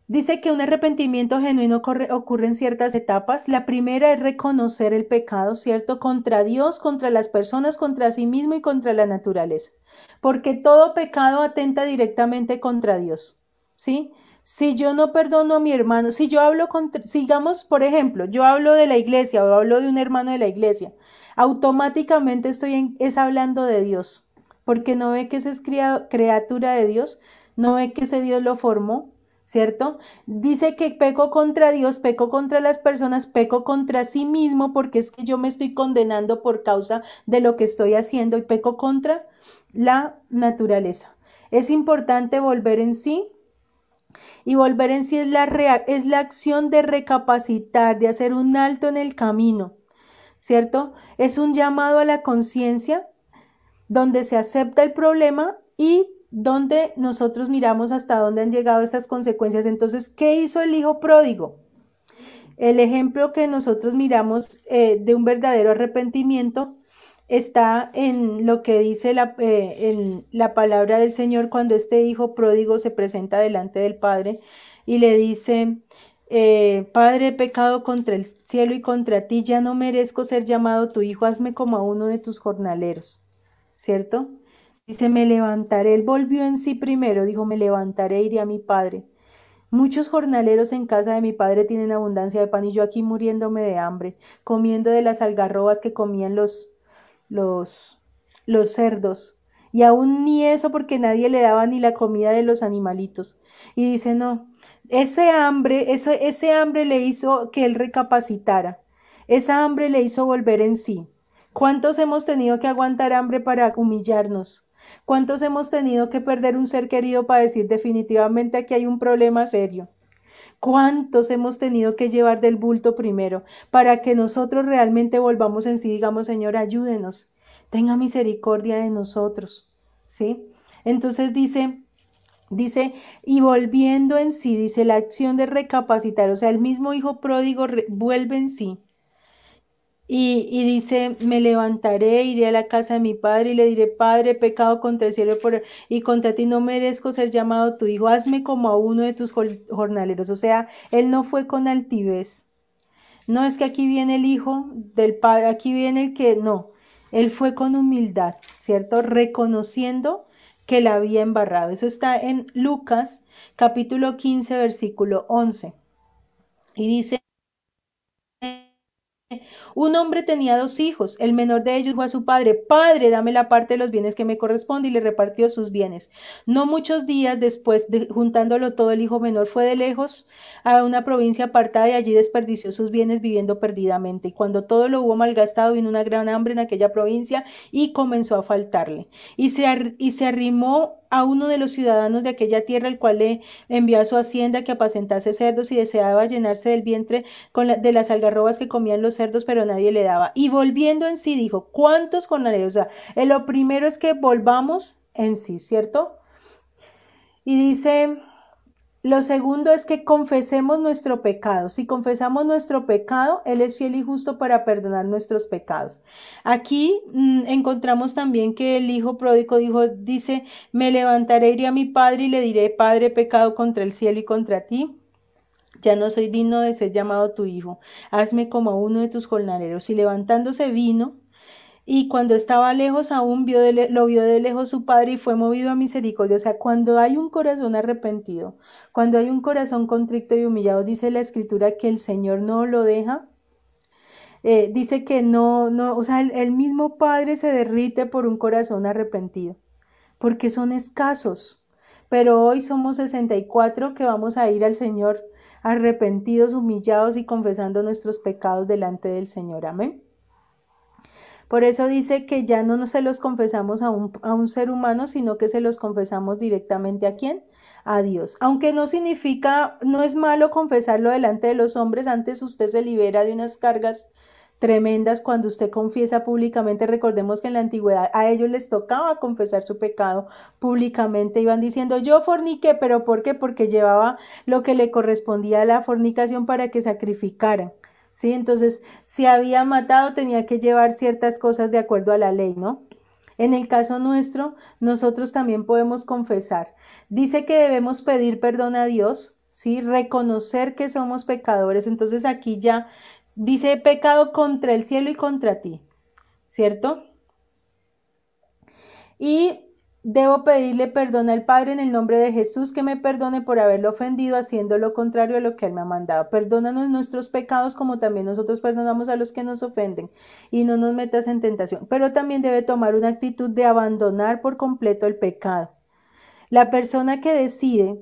Dice que un arrepentimiento genuino ocurre en ciertas etapas. La primera es reconocer el pecado, ¿cierto? Contra Dios, contra las personas, contra sí mismo y contra la naturaleza. Porque todo pecado atenta directamente contra Dios, ¿sí? Si yo no perdono a mi hermano, si yo hablo contra, sigamos, por ejemplo, yo hablo de la iglesia o hablo de un hermano de la iglesia, automáticamente es hablando de Dios, porque no ve que ese es criatura de Dios, no ve que ese Dios lo formó, ¿cierto? Dice que peco contra Dios, peco contra las personas, peco contra sí mismo, porque es que yo me estoy condenando por causa de lo que estoy haciendo y peco contra la naturaleza. Es importante volver en sí, y volver en sí es la acción de recapacitar, de hacer un alto en el camino, ¿cierto? Es un llamado a la conciencia donde se acepta el problema y donde nosotros miramos hasta dónde han llegado estas consecuencias. Entonces, ¿qué hizo el hijo pródigo? El ejemplo que nosotros miramos de un verdadero arrepentimiento está en lo que dice en la palabra del Señor cuando este hijo pródigo se presenta delante del Padre y le dice, Padre, he pecado contra el cielo y contra ti, ya no merezco ser llamado tu hijo, hazme como a uno de tus jornaleros, ¿cierto? Dice, me levantaré, él volvió en sí primero, dijo, me levantaré, iré a mi padre. Muchos jornaleros en casa de mi padre tienen abundancia de pan y yo aquí muriéndome de hambre, comiendo de las algarrobas que comían los, los cerdos. Y aún ni eso porque nadie le daba ni la comida de los animalitos. Y dice, no, ese hambre le hizo que él recapacitara. Esa hambre le hizo volver en sí. ¿Cuántos hemos tenido que aguantar hambre para humillarnos? ¿Cuántos hemos tenido que perder un ser querido para decir definitivamente aquí hay un problema serio? ¿Cuántos hemos tenido que llevar del bulto primero para que nosotros realmente volvamos en sí? Digamos, Señor, ayúdenos, tenga misericordia de nosotros, ¿sí? Entonces dice, y volviendo en sí, dice la acción de recapacitar, o sea, el mismo hijo pródigo vuelve en sí. Y dice, me levantaré, iré a la casa de mi padre y le diré, Padre, he pecado contra el cielo y contra ti, no merezco ser llamado tu hijo, hazme como a uno de tus jornaleros. O sea, él no fue con altivez. No es que aquí viene el hijo del padre, aquí viene el que no. Él fue con humildad, ¿cierto? Reconociendo que la había embarrado. Eso está en Lucas capítulo 15, versículo 11. Y dice, un hombre tenía dos hijos. El menor de ellos dijo a su padre, Padre, dame la parte de los bienes que me corresponde, y le repartió sus bienes. No muchos días después, juntándolo todo, el hijo menor fue de lejos a una provincia apartada y allí desperdició sus bienes viviendo perdidamente. Y cuando todo lo hubo malgastado, vino una gran hambre en aquella provincia y comenzó a faltarle. Y se arrimó a uno de los ciudadanos de aquella tierra, el cual le envió a su hacienda que apacentase cerdos, y deseaba llenarse del vientre de las algarrobas que comían los cerdos, pero nadie le daba. Y volviendo en sí dijo, ¿cuántos jornaleros? O sea, lo primero es que volvamos en sí, ¿cierto? Y dice, lo segundo es que confesemos nuestro pecado. Si confesamos nuestro pecado, Él es fiel y justo para perdonar nuestros pecados. Aquí encontramos también que el hijo pródigo dice, me levantaré, iré a mi padre y le diré, Padre, he pecado contra el cielo y contra ti. Ya no soy digno de ser llamado tu hijo. Hazme como a uno de tus jornaleros. Y levantándose vino, y cuando estaba lejos aún lo vio de lejos su padre y fue movido a misericordia. O sea, cuando hay un corazón arrepentido, cuando hay un corazón contrito y humillado, dice la escritura que el Señor no lo deja. Dice que o sea, el mismo Padre se derrite por un corazón arrepentido, porque son escasos. Pero hoy somos 64 que vamos a ir al Señor arrepentidos, humillados y confesando nuestros pecados delante del Señor. Amén. Por eso dice que ya no se los confesamos a un ser humano, sino que se los confesamos directamente ¿a quién? A Dios. Aunque no significa, no es malo confesarlo delante de los hombres, antes usted se libera de unas cargas tremendas cuando usted confiesa públicamente. Recordemos que en la antigüedad a ellos les tocaba confesar su pecado públicamente. Iban diciendo, yo forniqué, ¿pero por qué? Porque llevaba lo que le correspondía a la fornicación para que sacrificaran. ¿Sí? Entonces, si había matado, tenía que llevar ciertas cosas de acuerdo a la ley, ¿no? En el caso nuestro, nosotros también podemos confesar. Dice que debemos pedir perdón a Dios, ¿sí? Reconocer que somos pecadores. Entonces aquí ya dice, he pecado contra el cielo y contra ti, ¿cierto? Y debo pedirle perdón al Padre en el nombre de Jesús, que me perdone por haberlo ofendido haciendo lo contrario a lo que Él me ha mandado. Perdónanos nuestros pecados como también nosotros perdonamos a los que nos ofenden, y no nos metas en tentación. Pero también debe tomar una actitud de abandonar por completo el pecado. La persona que decide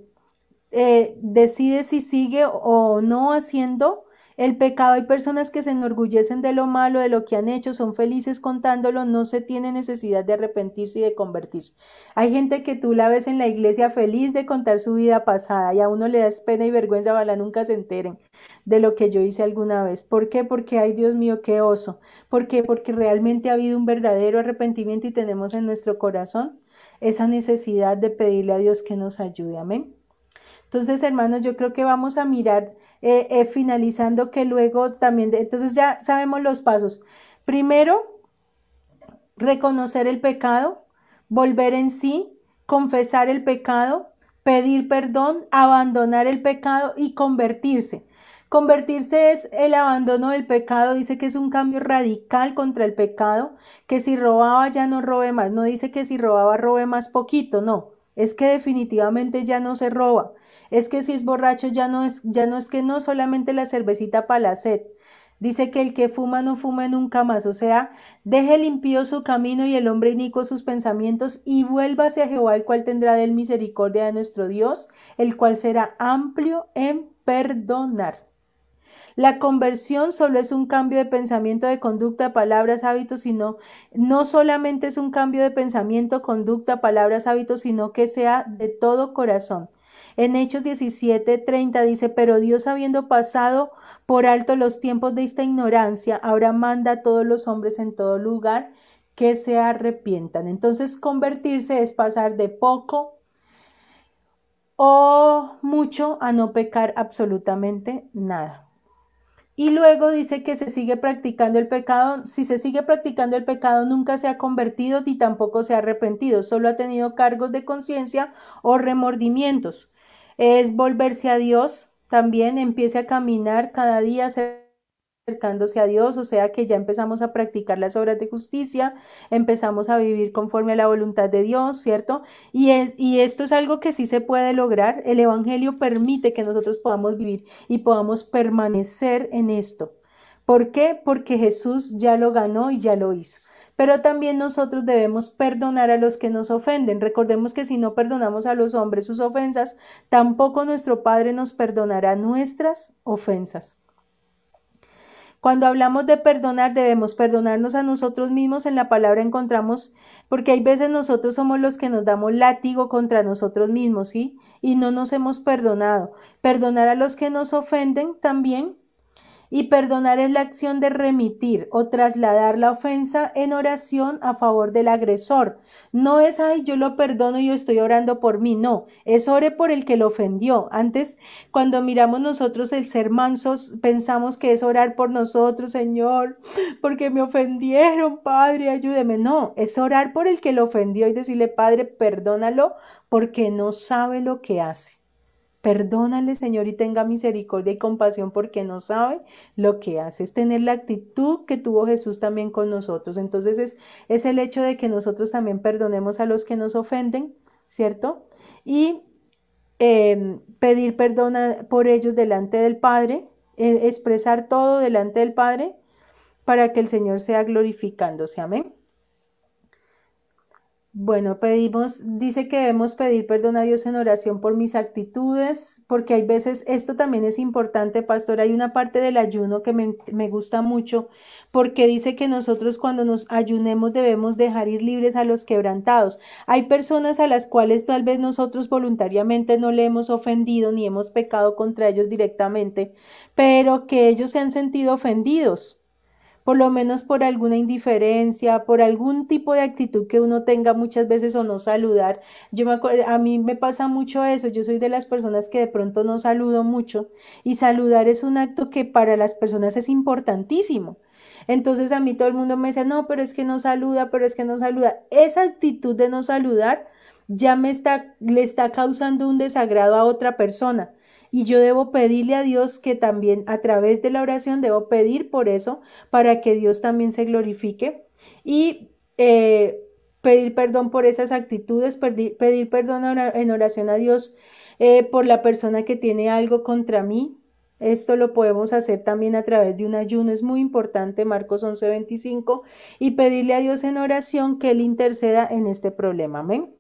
si sigue o no haciendo el pecado. Hay personas que se enorgullecen de lo malo, de lo que han hecho, son felices contándolo, no se tiene necesidad de arrepentirse y de convertirse. Hay gente que tú la ves en la iglesia feliz de contar su vida pasada y a uno le da pena y vergüenza, ojalá nunca se enteren de lo que yo hice alguna vez. ¿Por qué? Porque, ay Dios mío, qué oso. ¿Por qué? Porque realmente ha habido un verdadero arrepentimiento y tenemos en nuestro corazón esa necesidad de pedirle a Dios que nos ayude. Amén. Entonces, hermanos, yo creo que vamos a mirar finalizando que luego también, entonces ya sabemos los pasos. Primero, reconocer el pecado, volver en sí, confesar el pecado, pedir perdón, abandonar el pecado y convertirse. Convertirse es el abandono del pecado, dice que es un cambio radical contra el pecado, que si robaba ya no robe más, no dice que si robaba robe más poquito, no, es que definitivamente ya no se roba. Es que si es borracho ya no es que no solamente la cervecita para la sed. Dice que el que fuma no fume nunca más, o sea, deje limpio su camino y el hombre inicuo sus pensamientos y vuélvase a Jehová, el cual tendrá de él misericordia de nuestro Dios, el cual será amplio en perdonar. La conversión solo es un cambio de pensamiento, de conducta, palabras, hábitos, sino no solamente es un cambio de pensamiento, conducta, palabras, hábitos, sino que sea de todo corazón. En Hechos 17:30 dice, pero Dios, habiendo pasado por alto los tiempos de esta ignorancia, ahora manda a todos los hombres en todo lugar que se arrepientan. Entonces, convertirse es pasar de poco o mucho a no pecar absolutamente nada. Y luego dice que se sigue practicando el pecado. Si se sigue practicando el pecado, nunca se ha convertido ni tampoco se ha arrepentido. Solo ha tenido cargos de conciencia o remordimientos. Es volverse a Dios. También empiece a caminar cada día acercándose a Dios, o sea que ya empezamos a practicar las obras de justicia, empezamos a vivir conforme a la voluntad de Dios, ¿cierto? Y esto es algo que sí se puede lograr. El Evangelio permite que nosotros podamos vivir y podamos permanecer en esto. ¿Por qué? Porque Jesús ya lo ganó y ya lo hizo. Pero también nosotros debemos perdonar a los que nos ofenden. Recordemos que si no perdonamos a los hombres sus ofensas, tampoco nuestro Padre nos perdonará nuestras ofensas. Cuando hablamos de perdonar, debemos perdonarnos a nosotros mismos. En la palabra encontramos, porque hay veces nosotros somos los que nos damos látigo contra nosotros mismos, ¿sí? Y no nos hemos perdonado. Perdonar a los que nos ofenden también. Y perdonar es la acción de remitir o trasladar la ofensa en oración a favor del agresor. No es, ay, yo lo perdono y yo estoy orando por mí. No, es ore por el que lo ofendió. Antes, cuando miramos nosotros el ser mansos, pensamos que es orar por nosotros, Señor, porque me ofendieron, Padre, ayúdeme. No, es orar por el que lo ofendió y decirle, Padre, perdónalo porque no sabe lo que hace. Perdónale, Señor, y tenga misericordia y compasión porque no sabe lo que hace. Es tener la actitud que tuvo Jesús también con nosotros. Entonces es el hecho de que nosotros también perdonemos a los que nos ofenden, ¿cierto? Y pedir perdón por ellos delante del Padre, expresar todo delante del Padre para que el Señor sea glorificándose. Amén. Bueno, dice que debemos pedir perdón a Dios en oración por mis actitudes, porque hay veces, esto también es importante, pastor, hay una parte del ayuno que me gusta mucho, porque dice que nosotros cuando nos ayunemos debemos dejar ir libres a los quebrantados. Hay personas a las cuales tal vez nosotros voluntariamente no le hemos ofendido ni hemos pecado contra ellos directamente, pero que ellos se han sentido ofendidos, por lo menos por alguna indiferencia, por algún tipo de actitud que uno tenga muchas veces o no saludar. A mí me pasa mucho eso, yo soy de las personas que de pronto no saludo mucho y saludar es un acto que para las personas es importantísimo. Entonces a mí todo el mundo me dice, no, pero es que no saluda, pero es que no saluda. Esa actitud de no saludar ya le está causando un desagrado a otra persona. Y yo debo pedirle a Dios que también a través de la oración debo pedir por eso, para que Dios también se glorifique y pedir perdón por esas actitudes, pedir perdón en oración a Dios por la persona que tiene algo contra mí. Esto lo podemos hacer también a través de un ayuno, es muy importante, Marcos 11:25, y pedirle a Dios en oración que Él interceda en este problema. Amén.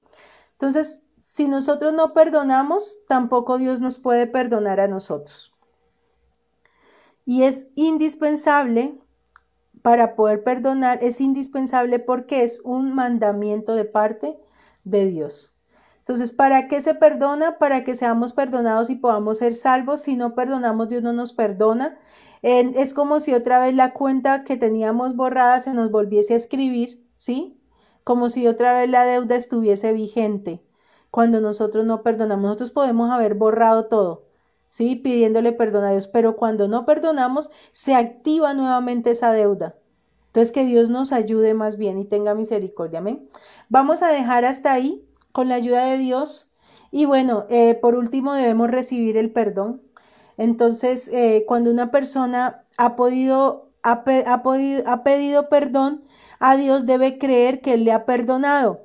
Entonces, si nosotros no perdonamos, tampoco Dios nos puede perdonar a nosotros. Y es indispensable, para poder perdonar, es indispensable porque es un mandamiento de parte de Dios. Entonces, ¿para qué se perdona? Para que seamos perdonados y podamos ser salvos. Si no perdonamos, Dios no nos perdona. Es como si otra vez la cuenta que teníamos borrada se nos volviese a escribir, ¿sí? Como si otra vez la deuda estuviese vigente. Cuando nosotros no perdonamos, nosotros podemos haber borrado todo, ¿sí? Pidiéndole perdón a Dios, pero cuando no perdonamos, se activa nuevamente esa deuda. Entonces, que Dios nos ayude más bien y tenga misericordia, amén. Vamos a dejar hasta ahí con la ayuda de Dios. Y bueno, por último debemos recibir el perdón. Entonces, cuando una persona ha pedido perdón a Dios, debe creer que Él le ha perdonado.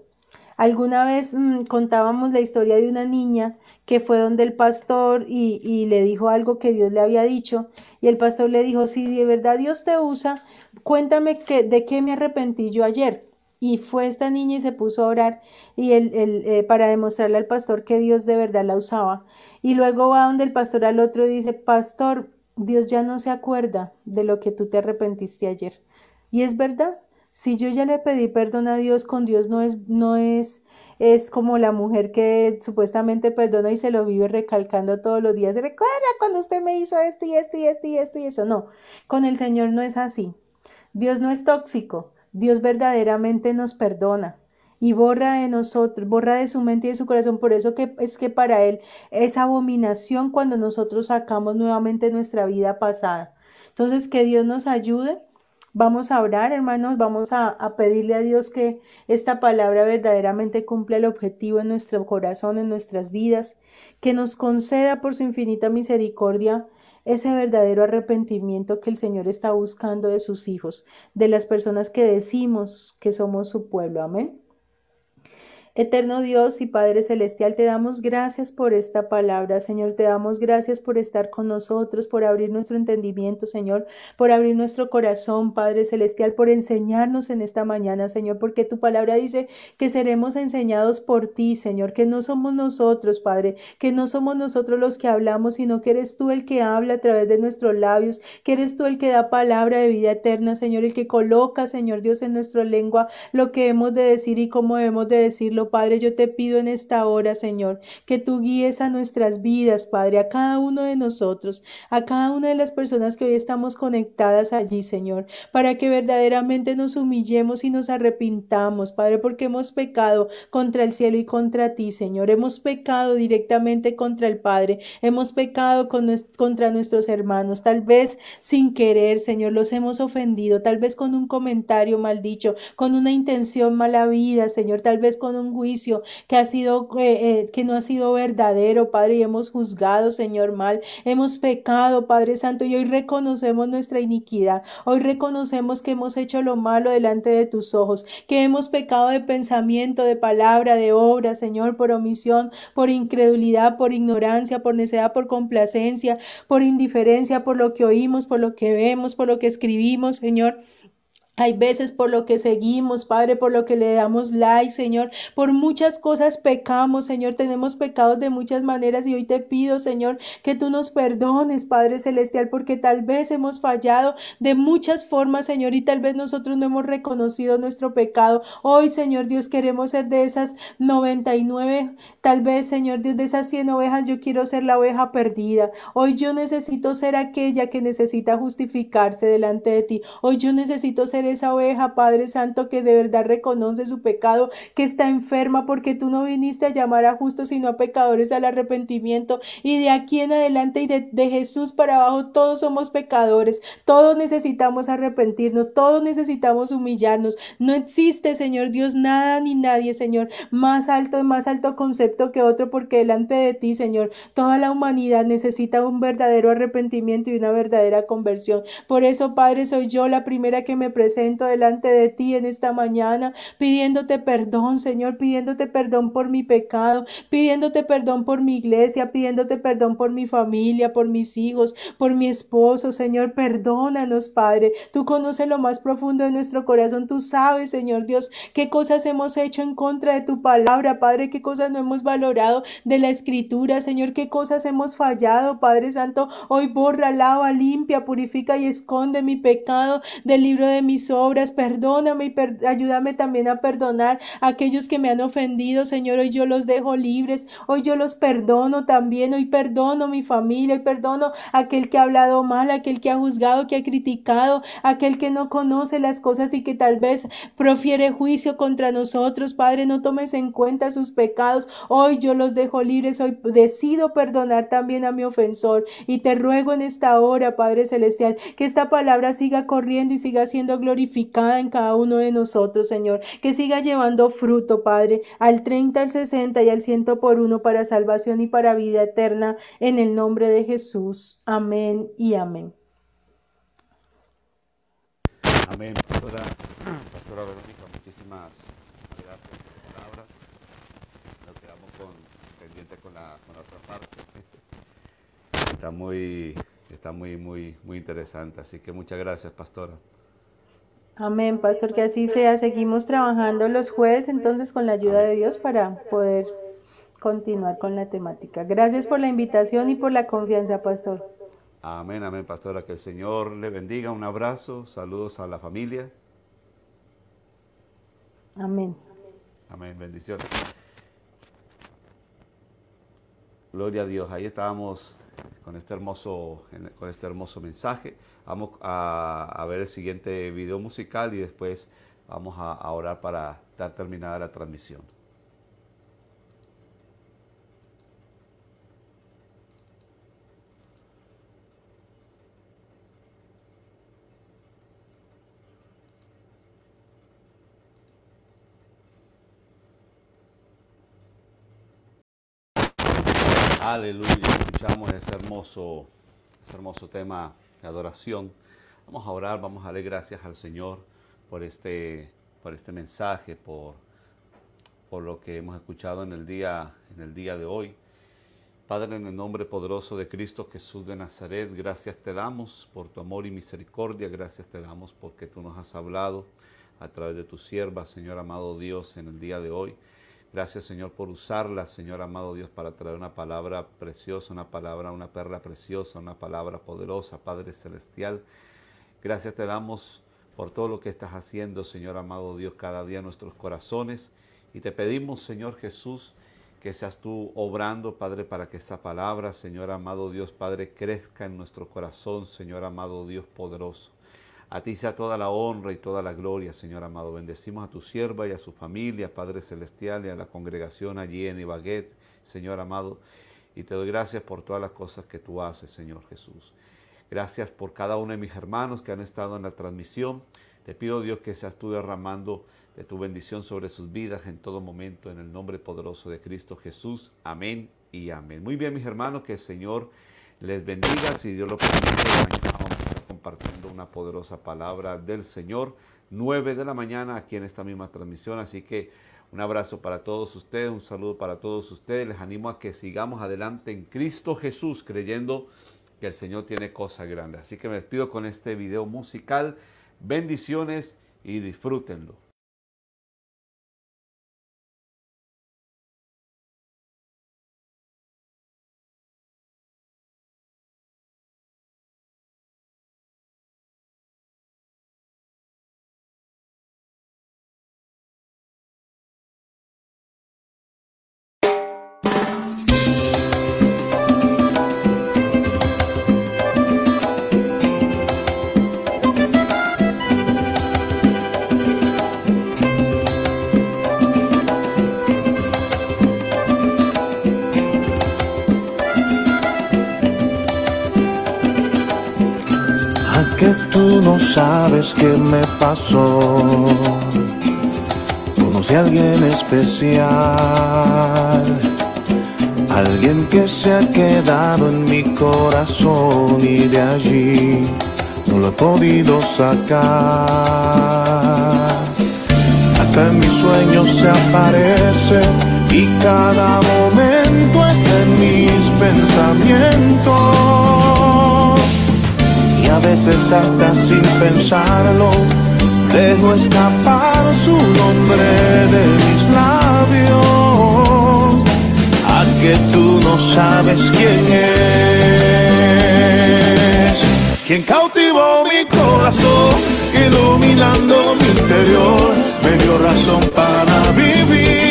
Alguna vez contábamos la historia de una niña que fue donde el pastor y le dijo algo que Dios le había dicho, y el pastor le dijo, si de verdad Dios te usa, cuéntame de qué me arrepentí yo ayer. Y fue esta niña y se puso a orar y para demostrarle al pastor que Dios de verdad la usaba. Y luego va donde el pastor al otro y dice, pastor, Dios ya no se acuerda de lo que tú te arrepentiste ayer. Y es verdad. Si yo ya le pedí perdón a Dios, con Dios es como la mujer que supuestamente perdona y se lo vive recalcando todos los días. Recuerda cuando usted me hizo esto y esto y esto y esto y eso. No, con el Señor no es así. Dios no es tóxico. Dios verdaderamente nos perdona y borra de nosotros, borra de su mente y de su corazón. Por eso es que para Él es abominación cuando nosotros sacamos nuevamente nuestra vida pasada. Entonces, que Dios nos ayude. Vamos a orar, hermanos, vamos a pedirle a Dios que esta palabra verdaderamente cumpla el objetivo en nuestro corazón, en nuestras vidas, que nos conceda por su infinita misericordia ese verdadero arrepentimiento que el Señor está buscando de sus hijos, de las personas que decimos que somos su pueblo. Amén. Eterno Dios y Padre Celestial, te damos gracias por esta palabra, Señor. Te damos gracias por estar con nosotros, por abrir nuestro entendimiento, Señor, por abrir nuestro corazón, Padre Celestial, por enseñarnos en esta mañana, Señor, porque tu palabra dice que seremos enseñados por ti, Señor, que no somos nosotros, Padre, que no somos nosotros los que hablamos, sino que eres tú el que habla a través de nuestros labios, que eres tú el que da palabra de vida eterna, Señor, el que coloca, Señor Dios, en nuestra lengua lo que hemos de decir y cómo debemos de decirlo. Padre, yo te pido en esta hora, Señor, que tú guíes a nuestras vidas, Padre, a cada uno de nosotros, a cada una de las personas que hoy estamos conectadas allí, Señor, para que verdaderamente nos humillemos y nos arrepintamos, Padre, porque hemos pecado contra el cielo y contra ti, Señor. Hemos pecado directamente contra el Padre, hemos pecado contra nuestros hermanos, tal vez sin querer, Señor, los hemos ofendido, tal vez con un comentario mal dicho, con una intención mala vida, Señor, tal vez con un juicio que no ha sido verdadero, Padre, y hemos juzgado, Señor, mal, hemos pecado, Padre Santo, y hoy reconocemos nuestra iniquidad, hoy reconocemos que hemos hecho lo malo delante de tus ojos, que hemos pecado de pensamiento, de palabra, de obra, Señor, por omisión, por incredulidad, por ignorancia, por necedad, por complacencia, por indiferencia, por lo que oímos, por lo que vemos, por lo que escribimos, Señor. Hay veces por lo que seguimos, Padre, por lo que le damos like, Señor, por muchas cosas pecamos, Señor, tenemos pecados de muchas maneras y hoy te pido, Señor, que tú nos perdones, Padre Celestial, porque tal vez hemos fallado de muchas formas, Señor, y tal vez nosotros no hemos reconocido nuestro pecado. Hoy, Señor Dios, queremos ser de esas 99, tal vez, Señor Dios, de esas 100 ovejas, yo quiero ser la oveja perdida. Hoy yo necesito ser aquella que necesita justificarse delante de ti. Hoy yo necesito ser esa oveja, Padre Santo, que de verdad reconoce su pecado, que está enferma, porque tú no viniste a llamar a justos, sino a pecadores al arrepentimiento. Y de aquí en adelante y de Jesús para abajo, todos somos pecadores, todos necesitamos arrepentirnos, todos necesitamos humillarnos. No existe, Señor Dios, nada ni nadie, Señor, más alto concepto que otro, porque delante de ti, Señor, toda la humanidad necesita un verdadero arrepentimiento y una verdadera conversión. Por eso, Padre, soy yo la primera que me presento delante de ti en esta mañana, pidiéndote perdón, Señor, pidiéndote perdón por mi pecado, pidiéndote perdón por mi iglesia, pidiéndote perdón por mi familia, por mis hijos, por mi esposo, Señor, perdónanos, Padre. Tú conoces lo más profundo de nuestro corazón, tú sabes, Señor Dios, qué cosas hemos hecho en contra de tu palabra, Padre, qué cosas no hemos valorado de la Escritura, Señor, qué cosas hemos fallado, Padre Santo. Hoy borra, lava, limpia, purifica y esconde mi pecado del libro de mis obras. Perdóname y ayúdame también a perdonar a aquellos que me han ofendido, Señor. Hoy yo los dejo libres, hoy yo los perdono también, hoy perdono mi familia, hoy perdono a aquel que ha hablado mal, a aquel que ha juzgado, que ha criticado, a aquel que no conoce las cosas y que tal vez profiere juicio contra nosotros. Padre, no tomes en cuenta sus pecados, hoy yo los dejo libres, hoy decido perdonar también a mi ofensor y te ruego en esta hora, Padre Celestial, que esta palabra siga corriendo y siga siendo glorificada en cada uno de nosotros, Señor, que siga llevando fruto, Padre, al 30, al 60 y al 100 por uno para salvación y para vida eterna, en el nombre de Jesús. Amén y amén. Amén, pastora Verónica, muchísimas gracias por tu palabra. Nos quedamos pendiente con la otra parte. Está muy interesante, así que muchas gracias, pastora. Amén, pastor, que así sea. Seguimos trabajando los jueves entonces con la ayuda de Dios para poder continuar con la temática. Gracias por la invitación y por la confianza, pastor. Amén, amén, pastora. Que el Señor le bendiga. Un abrazo. Saludos a la familia. Amén. Amén. Bendiciones. Gloria a Dios. Ahí estábamos con este hermoso mensaje. Vamos a ver el siguiente video musical y después vamos a orar para dar terminada la transmisión. Aleluya, escuchamos ese hermoso tema de adoración. Vamos a orar, vamos a darle gracias al Señor por este mensaje, por lo que hemos escuchado en el día de hoy. Padre, en el nombre poderoso de Cristo Jesús de Nazaret, gracias te damos por tu amor y misericordia, gracias te damos porque tú nos has hablado a través de tu sierva, Señor amado Dios, en el día de hoy. Gracias, Señor, por usarla, Señor amado Dios, para traer una palabra preciosa, una perla preciosa, una palabra poderosa, Padre Celestial. Gracias te damos por todo lo que estás haciendo, Señor amado Dios, cada día en nuestros corazones. Y te pedimos, Señor Jesús, que seas tú obrando, Padre, para que esa palabra, Señor amado Dios, Padre, crezca en nuestro corazón, Señor amado Dios poderoso. A ti sea toda la honra y toda la gloria, Señor amado. Bendecimos a tu sierva y a su familia, Padre Celestial, y a la congregación allí en Ibagué, Señor amado. Y te doy gracias por todas las cosas que tú haces, Señor Jesús. Gracias por cada uno de mis hermanos que han estado en la transmisión. Te pido, Dios, que seas tú derramando de tu bendición sobre sus vidas en todo momento, en el nombre poderoso de Cristo Jesús. Amén y amén. Muy bien, mis hermanos, que el Señor les bendiga. Si Dios lo permite, mañana vamos a estar compartiendo una poderosa palabra del Señor, 9 de la mañana, aquí en esta misma transmisión. Así que un abrazo para todos ustedes, un saludo para todos ustedes. Les animo a que sigamos adelante en Cristo Jesús, creyendo que el Señor tiene cosas grandes. Así que me despido con este video musical. Bendiciones y disfrútenlo. Que tú no sabes qué me pasó. Conocí a alguien especial, alguien que se ha quedado en mi corazón y de allí no lo he podido sacar. Hasta en mis sueños se aparece y cada momento está en mis pensamientos. Y a veces hasta sin pensarlo dejo escapar su nombre de mis labios. A que tú no sabes quién es, quien cautivó mi corazón, iluminando mi interior, me dio razón para vivir.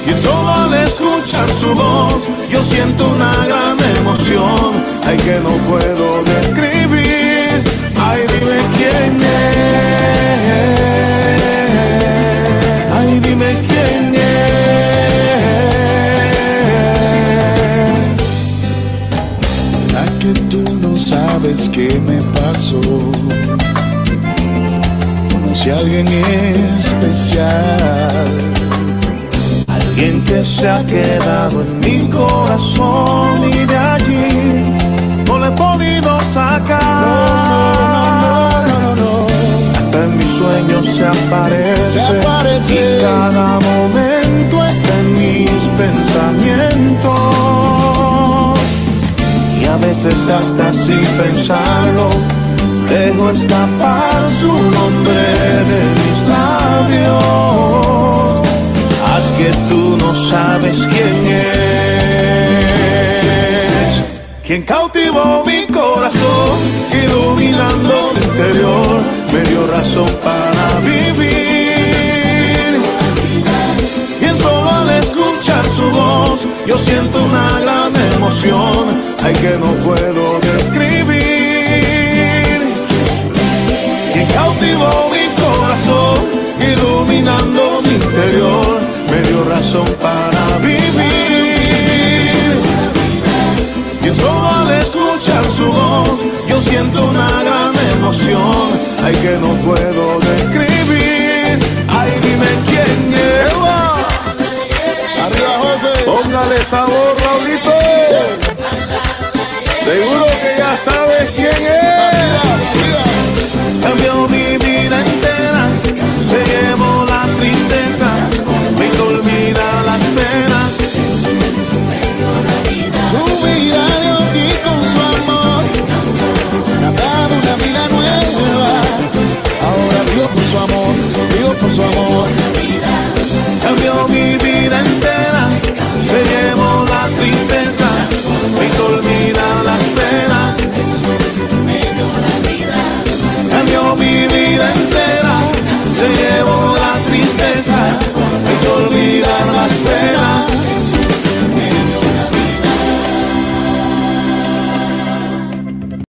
Y solo al escuchar su voz yo siento una gran emoción, ay, que no puedo describir. Ay, dime quién es, ay, dime quién es. ¿A que tú no sabes qué me pasó? Conocí a alguien especial, alguien que se ha quedado en mi corazón y de allí no le he podido sacar. Hasta en mis sueños se aparece y cada momento está en mis pensamientos. Y a veces hasta sin pensarlo dejo escapar su nombre de mis labios. Que tú no sabes quién es, quien cautivó mi corazón, iluminando mi interior, me dio razón para vivir. Y solo al escuchar su voz yo siento una gran emoción, ay, que no puedo describir. Quien cautivó mi corazón, iluminando mi interior, me dio razón para vivir. Y solo al escuchar su voz yo siento una gran emoción, ay, que no puedo describir. Ay, dime quién es. Arriba, José. sabor, Raulito. Seguro que ya sabes quién es.